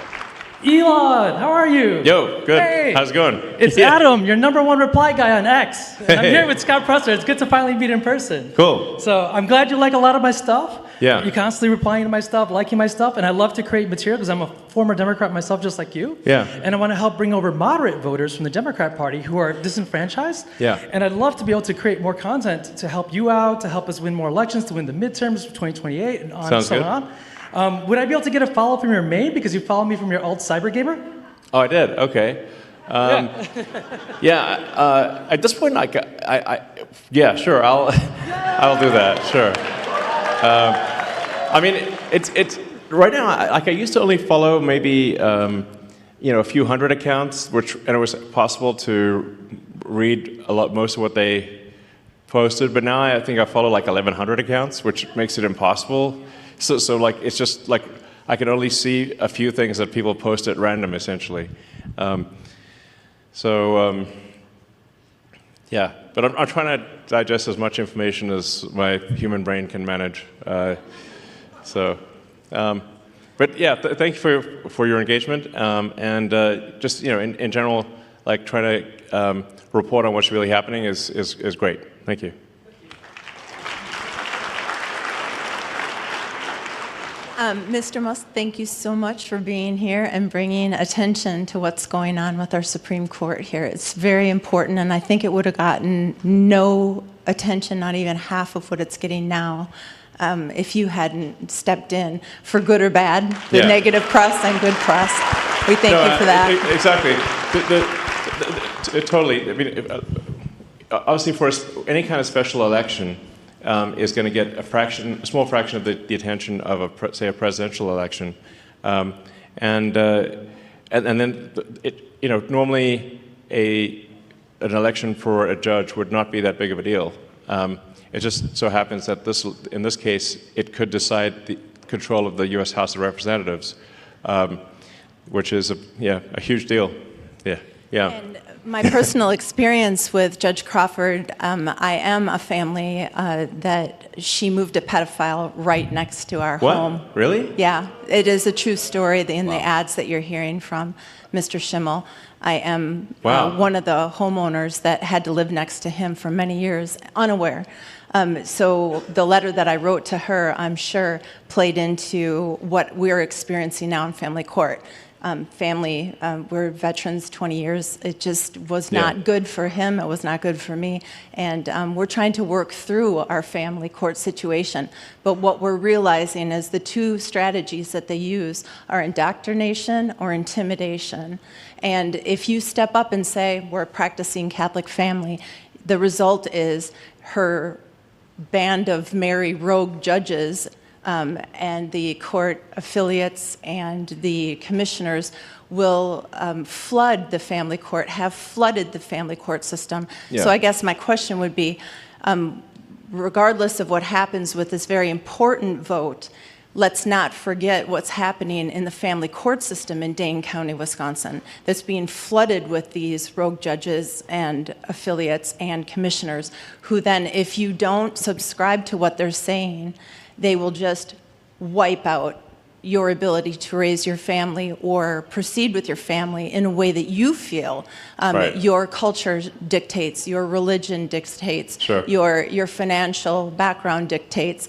Elon, how are you? Yo, good. Hey. How's it going? It's Yeah. Adam, your #1 reply guy on X. And I'm Hey. here with Scott Presser. It's good to finally meet in person. Cool. So I'm glad you like a lot of my stuff. Yeah. You're constantly replying to my stuff, liking my stuff, and I love to create material because I'm a former Democrat myself just like you. Yeah. And I want to help bring over moderate voters from the Democrat Party who are disenfranchised. Yeah. And I'd love to be able to create more content to help you out, to help us win more elections, to win the midterms of 2028 and on Sounds and so good. on. Would I be able to get a follow from your main because you follow me from your alt cyber gamer? Oh, I did. Okay. Yeah. At this point, yeah, sure. I'll do that. Sure. I mean, it's right now. I used to only follow maybe a few hundred accounts, and it was possible to read most of what they posted. But now I think I follow like 1,100 accounts, which makes it impossible. So like it's just like I can only see a few things that people post at random, essentially. Yeah, but I'm trying to digest as much information as my human brain can manage. But yeah, thank you for your engagement, and just in general, like trying to report on what's really happening is great. Thank you. Mr. Musk, thank you so much for being here and bringing attention to what's going on with our Supreme Court here. It's very important, and I think it would have gotten no attention, not even half of what it's getting now, if you hadn't stepped in, for good or bad, the negative press and good press. We thank you for that. Exactly. Totally. I mean, obviously, for any kind of special election, is going to get a small fraction of the attention of say a presidential election, and then normally an election for a judge would not be that big of a deal. It just so happens that in this case it could decide the control of the U.S. House of Representatives, which is a huge deal. Yeah. And my personal experience with Judge Crawford, I am a family that she moved a pedophile right next to our home. What? Really? Yeah, it is a true story in the ads that you're hearing from Mr. Schimel. I am one of the homeowners that had to live next to him for many years, unaware. So the letter that I wrote to her, I'm sure, played into what we're experiencing now in family court. We're veterans 20 years. It just was not good for him. It was not good for me. And we're trying to work through our family court situation. But what we're realizing is the two strategies that they use are indoctrination or intimidation. And if you step up and say, we're a practicing Catholic family, the result is her band of merry rogue judges and the court affiliates and the commissioners will flood the family court, have flooded the family court system. Yeah. So I guess my question would be, regardless of what happens with this very important vote, let's not forget what's happening in the family court system in Dane County, Wisconsin, that's being flooded with these rogue judges and affiliates and commissioners who then, if you don't subscribe to what they're saying, they will just wipe out your ability to raise your family or proceed with your family in a way that you feel your culture dictates, your religion dictates, your financial background dictates.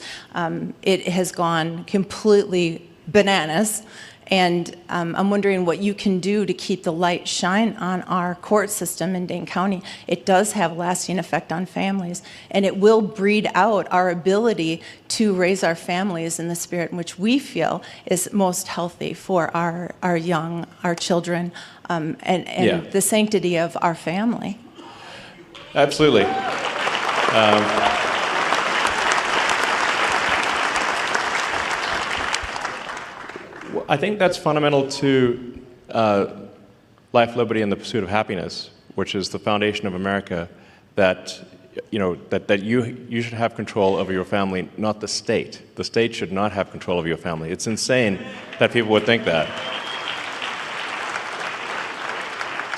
It has gone completely bananas. And I'm wondering what you can do to keep the light shine on our court system in Dane County. It does have a lasting effect on families, and it will breed out our ability to raise our families in the spirit in which we feel is most healthy for our young, our children, and the sanctity of our family. Absolutely. I think that's fundamental to life, liberty, and the pursuit of happiness, which is the foundation of America. That you should have control over your family, not the state. The state should not have control over your family. It's insane that people would think that.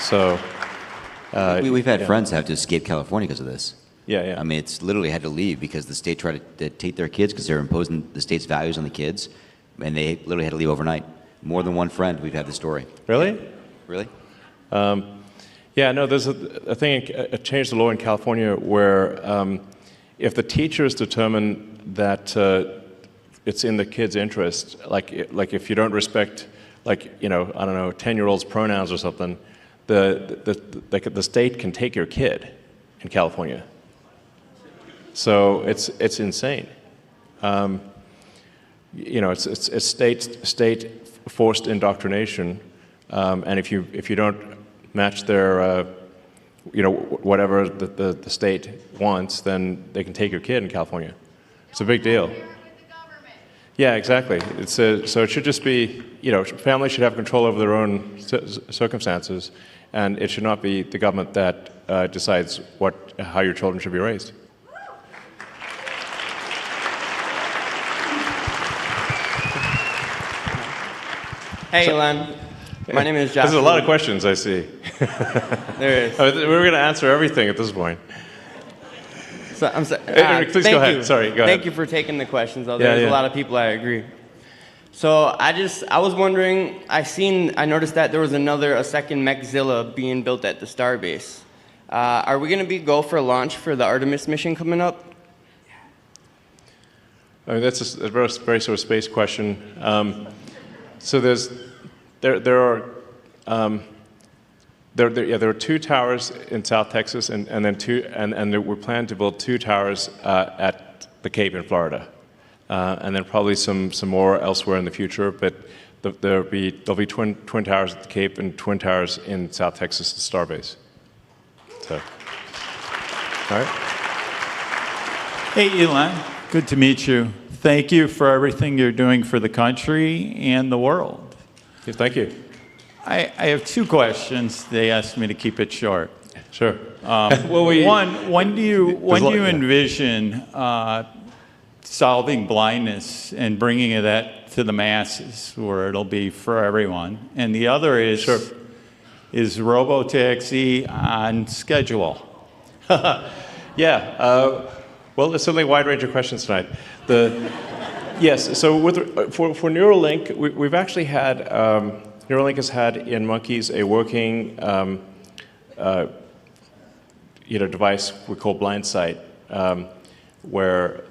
So, We've had friends have to escape California because of this. Yeah, yeah. I mean, it's literally had to leave because the state tried to take their kids because they're imposing the state's values on the kids, and they literally had to leave overnight. More than one friend, we've had the story. Really? Really? Yeah, no, there's a thing, a change the law in California where if the teachers determine that it's in the kid's interest, like if you don't respect, like, I don't know, 10-year-old's pronouns or something, the state can take your kid in California. So it's insane. It's state forced indoctrination, and if you don't match their whatever the state wants, then they can take your kid in California. It's a big deal. Yeah, exactly. So it should just be, families should have control over their own circumstances, and it should not be the government that decides how your children should be raised. Hey, Elon. My name is Joshua. There's a lot of questions, I see. There is. We're going to answer everything at this point. So, Please go ahead. Sorry, go ahead. Thank you for taking the questions, though. There's a lot of people I agree. So I was wondering, I noticed that there was a second Mechzilla being built at the Starbase. Are we going to go for a launch for the Artemis mission coming up? I mean, that's a very sort of space question. So there are 2 towers in South Texas, and then we're planning to build 2 towers at the Cape in Florida, and then probably some more elsewhere in the future. But there'll be twin towers at the Cape and twin towers in South Texas, the Starbase. So, all right. Hey, Elon. Good to meet you. Thank you for everything you're doing for the country and the world. Yeah, thank you. I have 2 questions. They asked me to keep it short. Sure. When do you envision solving blindness and bringing that to the masses where it'll be for everyone? And the other is, is robotaxi on schedule? Yeah. Well, it's certainly a wide range of questions tonight. Yes. So for Neuralink, we've actually had Neuralink has had in monkeys a working device we call Blind Sight, where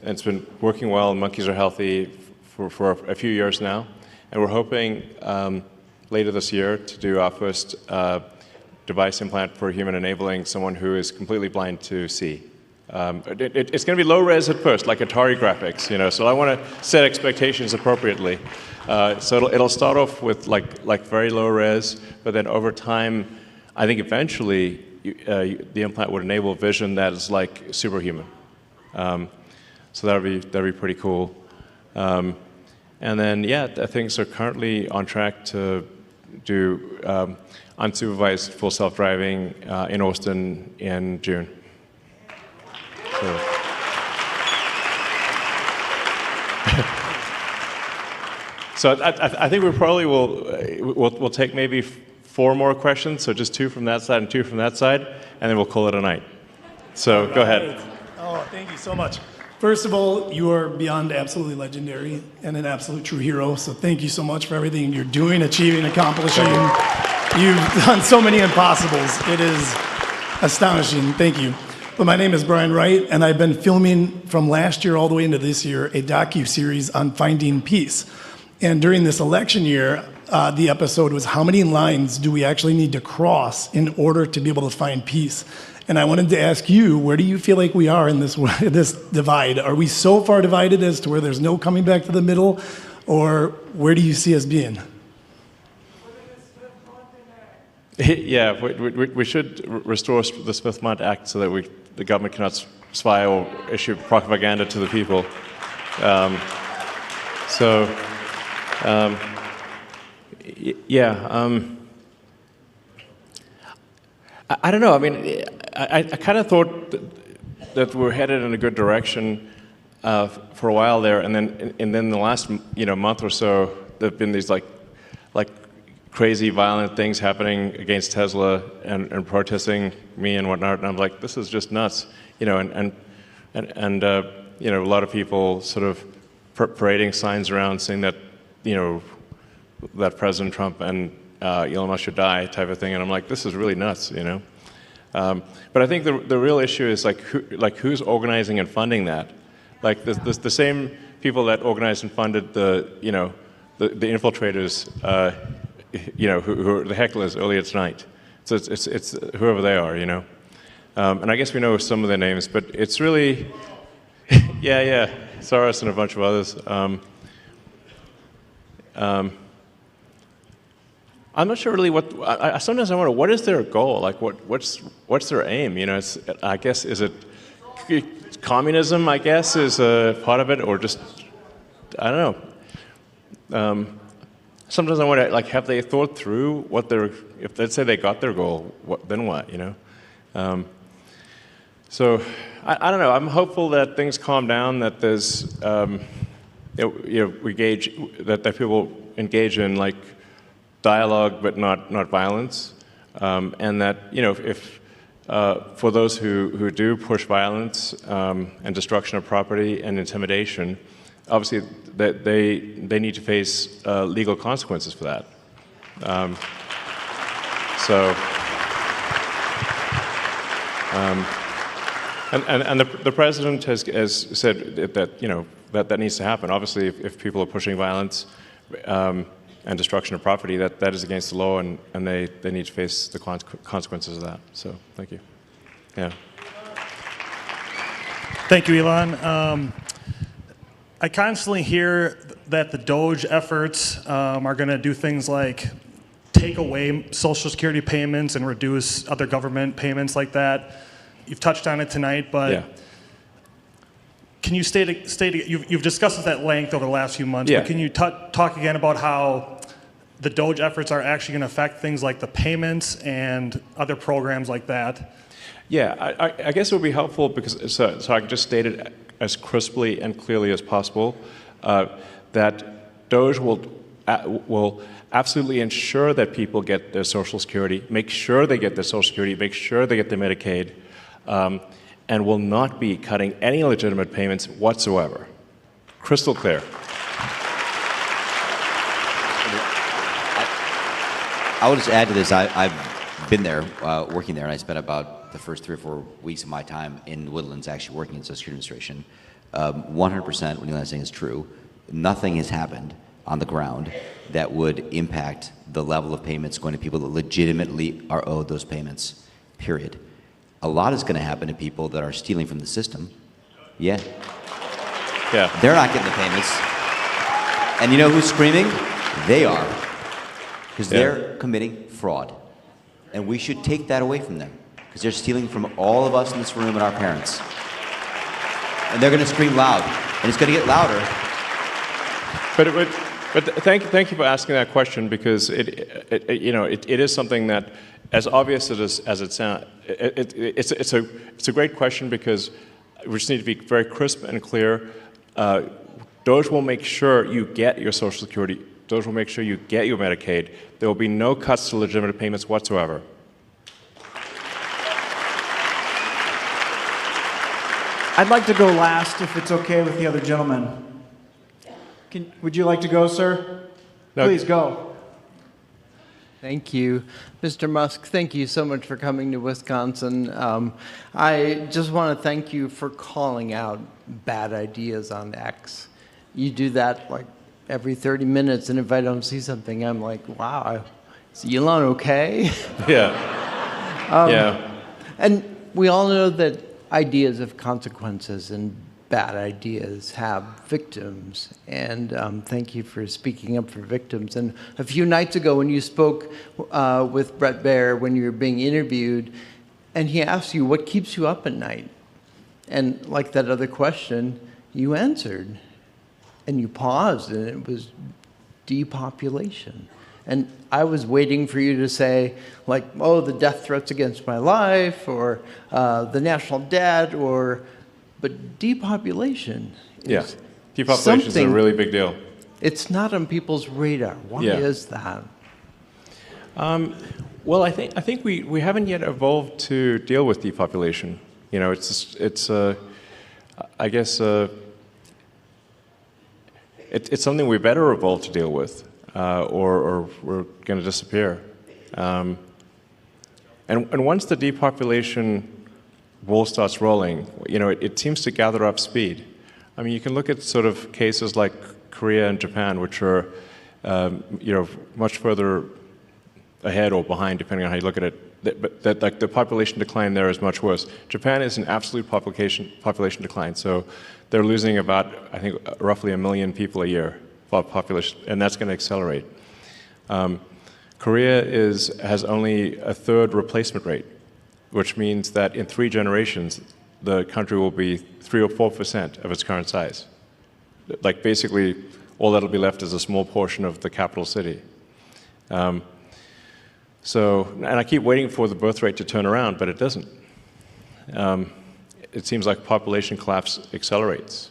it's been working well. And monkeys are healthy for a few years now, and we're hoping later this year to do our first device implant for human, enabling someone who is completely blind to see. It's going to be low res at first, like Atari graphics, So I want to set expectations appropriately. So it'll start off with like very low res, but then over time, I think eventually the implant would enable vision that is like superhuman. So that'd be pretty cool. And then things are currently on track to do unsupervised full self-driving in Austin in June. So I think we probably we'll take maybe 4 more questions, so just 2 from that side and 2 from that side, and then we'll call it a night. So go ahead. Oh, thank you so much. First of all, you are beyond absolutely legendary and an absolute true hero, so thank you so much for everything you're doing, achieving, accomplishing. You've done so many impossibles. It is astonishing. Thank you. But my name is Brian Wright, and I've been filming from last year all the way into this year a docu-series on finding peace. And during this election year, the episode was how many lines do we actually need to cross in order to be able to find peace? And I wanted to ask you, where do you feel like we are in this divide? Are we so far divided as to where there's no coming back to the middle, or where do you see us being? Yeah, we should restore the Smith-Mundt Act so that the government cannot spy or issue propaganda to the people. I don't know. I mean, I kind of thought that we're headed in a good direction for a while there, and then the last month or so, there've been these like crazy, violent things happening against Tesla and protesting me and whatnot. And I'm like, this is just nuts, you know. And you know, a lot of people sort of parading signs around saying that, you know, that President Trump and Elon Musk should die, type of thing. And I'm like, this is really nuts, you know. But I think the real issue is like who's organizing and funding that. Like the same people that organized and funded the infiltrators, you know, who are the hecklers earlier tonight. So it's whoever they are, you know. And I guess we know some of their names, but it's really, yeah, Soros and a bunch of others. I'm not sure really what. Sometimes I wonder, what is their goal? Like, what's their aim? You know, I guess, is it communism? I guess is a part of it, or just, I don't know. Sometimes I wonder, like, have they thought through what their? If let's say they got their goal, then what? You know. So I don't know. I'm hopeful that things calm down. That there's, that people engage in like dialogue, but not violence, and that, you know, if for those who do push violence and destruction of property and intimidation, obviously that they need to face legal consequences for that. And the president has said that, you know, that needs to happen. Obviously, if people are pushing violence and destruction of property, that is against the law, and they need to face the consequences of that. So, thank you. Yeah. Thank you, Elon. I constantly hear that the DOGE efforts are going to do things like take away Social Security payments and reduce other government payments like that. You've touched on it tonight, but yeah. Can you you've discussed this at length over the last few months, but can you talk again about how the DOGE efforts are actually going to affect things like the payments and other programs like that? Yeah, I guess it would be helpful because, so I can just state it as crisply and clearly as possible, that DOGE will absolutely ensure that people get their Social Security, make sure they get their Social Security, make sure they get their Medicaid, and will not be cutting any legitimate payments whatsoever. Crystal clear. I will just add to this. I've been there, working there, and I spent about the first 3 or 4 weeks of my time in Woodlands actually working in the Social Security Administration. 100% what Elon's saying is true. Nothing has happened on the ground that would impact the level of payments going to people that legitimately are owed those payments, period. A lot is going to happen to people that are stealing from the system. Yeah. They're not getting the payments. And you know who's screaming? They are. Because they're committing fraud. And we should take that away from them. Because they're stealing from all of us in this room and our parents. And they're going to scream loud. And it's going to get louder. But thank you for asking that question, because it is something that, as obvious as it sounds, it's a great question, because we just need to be very crisp and clear. DOGE will make sure you get your Social Security. DOGE will make sure you get your Medicaid. There will be no cuts to legitimate payments whatsoever. I'd like to go last, if it's okay with the other gentleman. Would you like to go, sir? No. Please go. Thank you. Mr. Musk, thank you so much for coming to Wisconsin. I just want to thank you for calling out bad ideas on X. You do that like every 30 minutes, and if I don't see something, I'm like, wow, is Elon okay? Yeah. And we all know that ideas have consequences, and bad ideas have victims, and thank you for speaking up for victims. And a few nights ago when you spoke with Brett Baer, when you were being interviewed, and he asked you, what keeps you up at night? And like that other question, you answered, and you paused, and it was depopulation. And I was waiting for you to say, like, oh, the death threats against my life, or the national debt, but depopulation is depopulation is a really big deal. It's not on people's radar. Why is that? Well, I think we haven't yet evolved to deal with depopulation. You know, I guess it's something we better evolve to deal with, or we're going to disappear. And once the depopulation ball starts rolling, you know, it seems to gather up speed. I mean, you can look at sort of cases like Korea and Japan, which are, you know, much further ahead or behind, depending on how you look at it. But like the population decline there is much worse. Japan is an absolute population decline, so they're losing about, I think, roughly 1 million people a year for population, and that's going to accelerate. Korea has only a third replacement rate, which means that in 3 generations, the country will be 3 or 4% of its current size. Like basically, all that'll be left is a small portion of the capital city. And I keep waiting for the birth rate to turn around, but it doesn't. It seems like population collapse accelerates.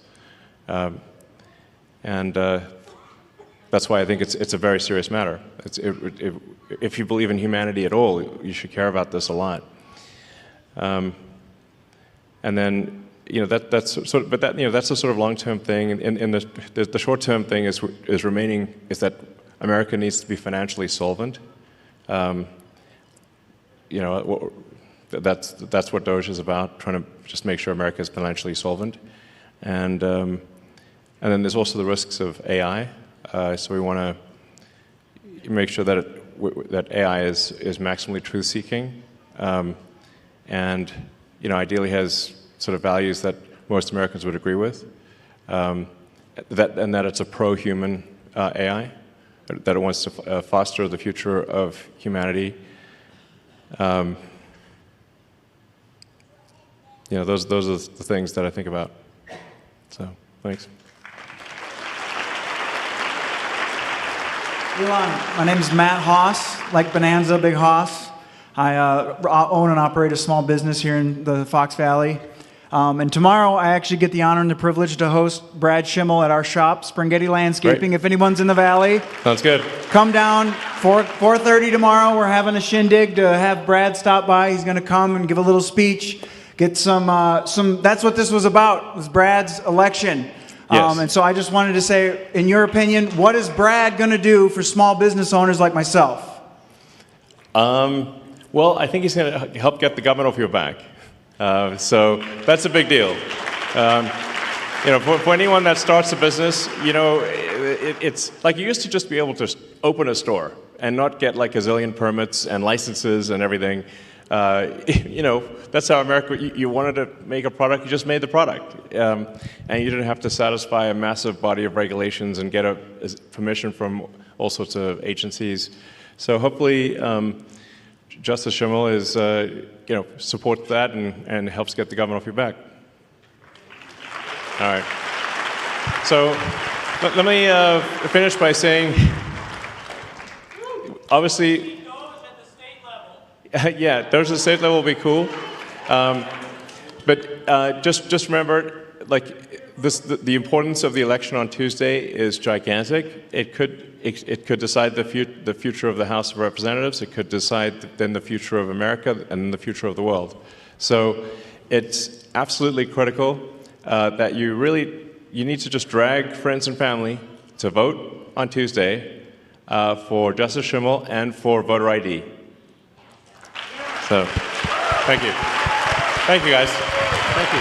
That's why I think it's a very serious matter. If you believe in humanity at all, you should care about this a lot. And then, you know, that's sort of, but that, you know, that's a sort of long-term thing. And the short-term thing is that America needs to be financially solvent. You know, that's what Doge is about, trying to just make sure America is financially solvent. And then there's also the risks of AI. So we want to make sure that that AI is maximally truth-seeking, and, you know, ideally has sort of values that most Americans would agree with, and that it's a pro-human AI, that it wants to foster the future of humanity. You know, those are the things that I think about. So, thanks. Elon, my name is Matt Haas, like Bonanza, Big Haas. I own and operate a small business here in the Fox Valley. And tomorrow I actually get the honor and the privilege to host Brad Schimel at our shop, Springhetti Landscaping. Great. If anyone's in the valley, sounds good. Come down 4:30 tomorrow. We're having a shindig to have Brad stop by. He's going to come and give a little speech, get some. That's what this was about. Was Brad's election. Yes. And so I just wanted to say, in your opinion, what is Brad going to do for small business owners like myself? Well, I think he's going to help get the government off your back. So that's a big deal. You know, for anyone that starts a business, you know, it's like you used to just be able to open a store and not get like a zillion permits and licenses and everything. You know, that's how America, you wanted to make a product, you just made the product. And you didn't have to satisfy a massive body of regulations and get a permission from all sorts of agencies. So hopefully, Justice Schimel is, you know, supports that and helps get the government off your back. All right. So let me finish by saying, obviously, yeah, Doge at the state level will be cool. But just remember, like, the importance of the election on Tuesday is gigantic. It could decide the future of the House of Representatives. It could decide then the future of America and the future of the world. So it's absolutely critical that you need to just drag friends and family to vote on Tuesday for Justice Schimel and for voter ID. So, thank you. Thank you, guys. Thank you.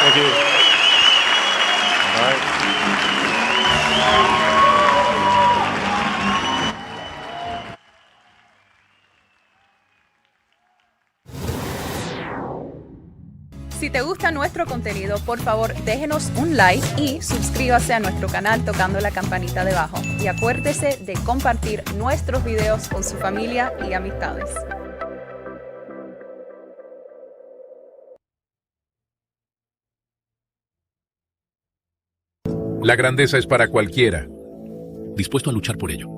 Thank you. All right. Si te gusta nuestro contenido, por favor, déjenos un like y suscríbase a nuestro canal tocando la campanita debajo. Y acuérdese de compartir nuestros videos con su familia y amistades. La grandeza es para cualquiera, dispuesto a luchar por ello.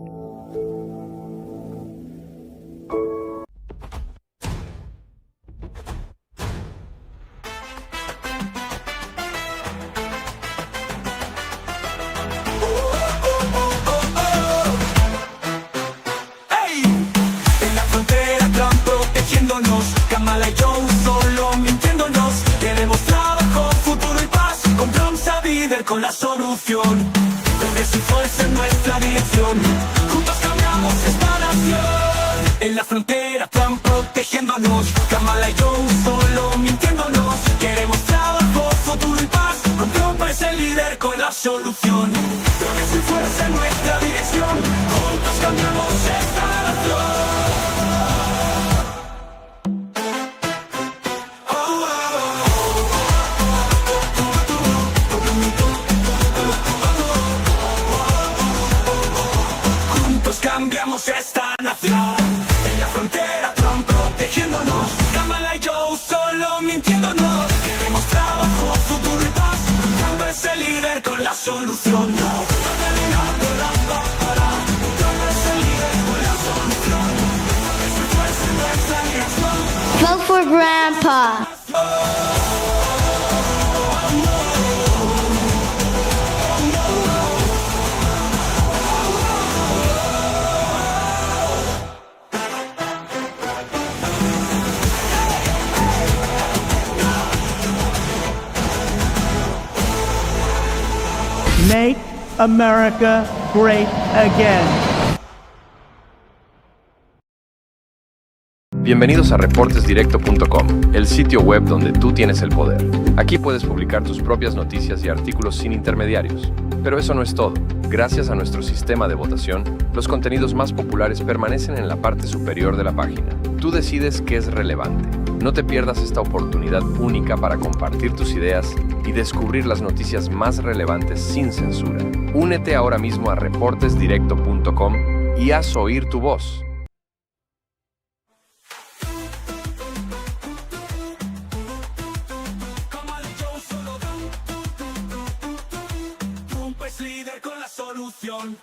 líder con la solución. Progreso y fuerza en nuestra dirección. Juntos cambiamos esta nación. En la frontera están protegiéndonos. Kamala y yo solo mintiéndonos. Queremos trabajo, futuro y paz. Con Trump es el líder con la solución. Progreso y fuerza en nuestra dirección. Juntos cambiamos esta nación. Cambiamos esta nación. En la frontera Trump protegiéndonos. Kamala y yo solo mintiéndonos. Queremos trabajo, futuro y paz. Trump es el líder con la solución. Trump es el líder con la solución. Vote for Grandpa. Make America great again. Bienvenidos a reportesdirecto.com, el sitio web donde tú tienes el poder. Aquí puedes publicar tus propias noticias y artículos sin intermediarios. Pero eso no es todo. Gracias a nuestro sistema de votación, los contenidos más populares permanecen en la parte superior de la página. Tú decides qué es relevante. No te pierdas esta oportunidad única para compartir tus ideas y descubrir las noticias más relevantes sin censura. Únete ahora mismo a reportesdirecto.com y haz oír tu voz. Trump es líder con la solución.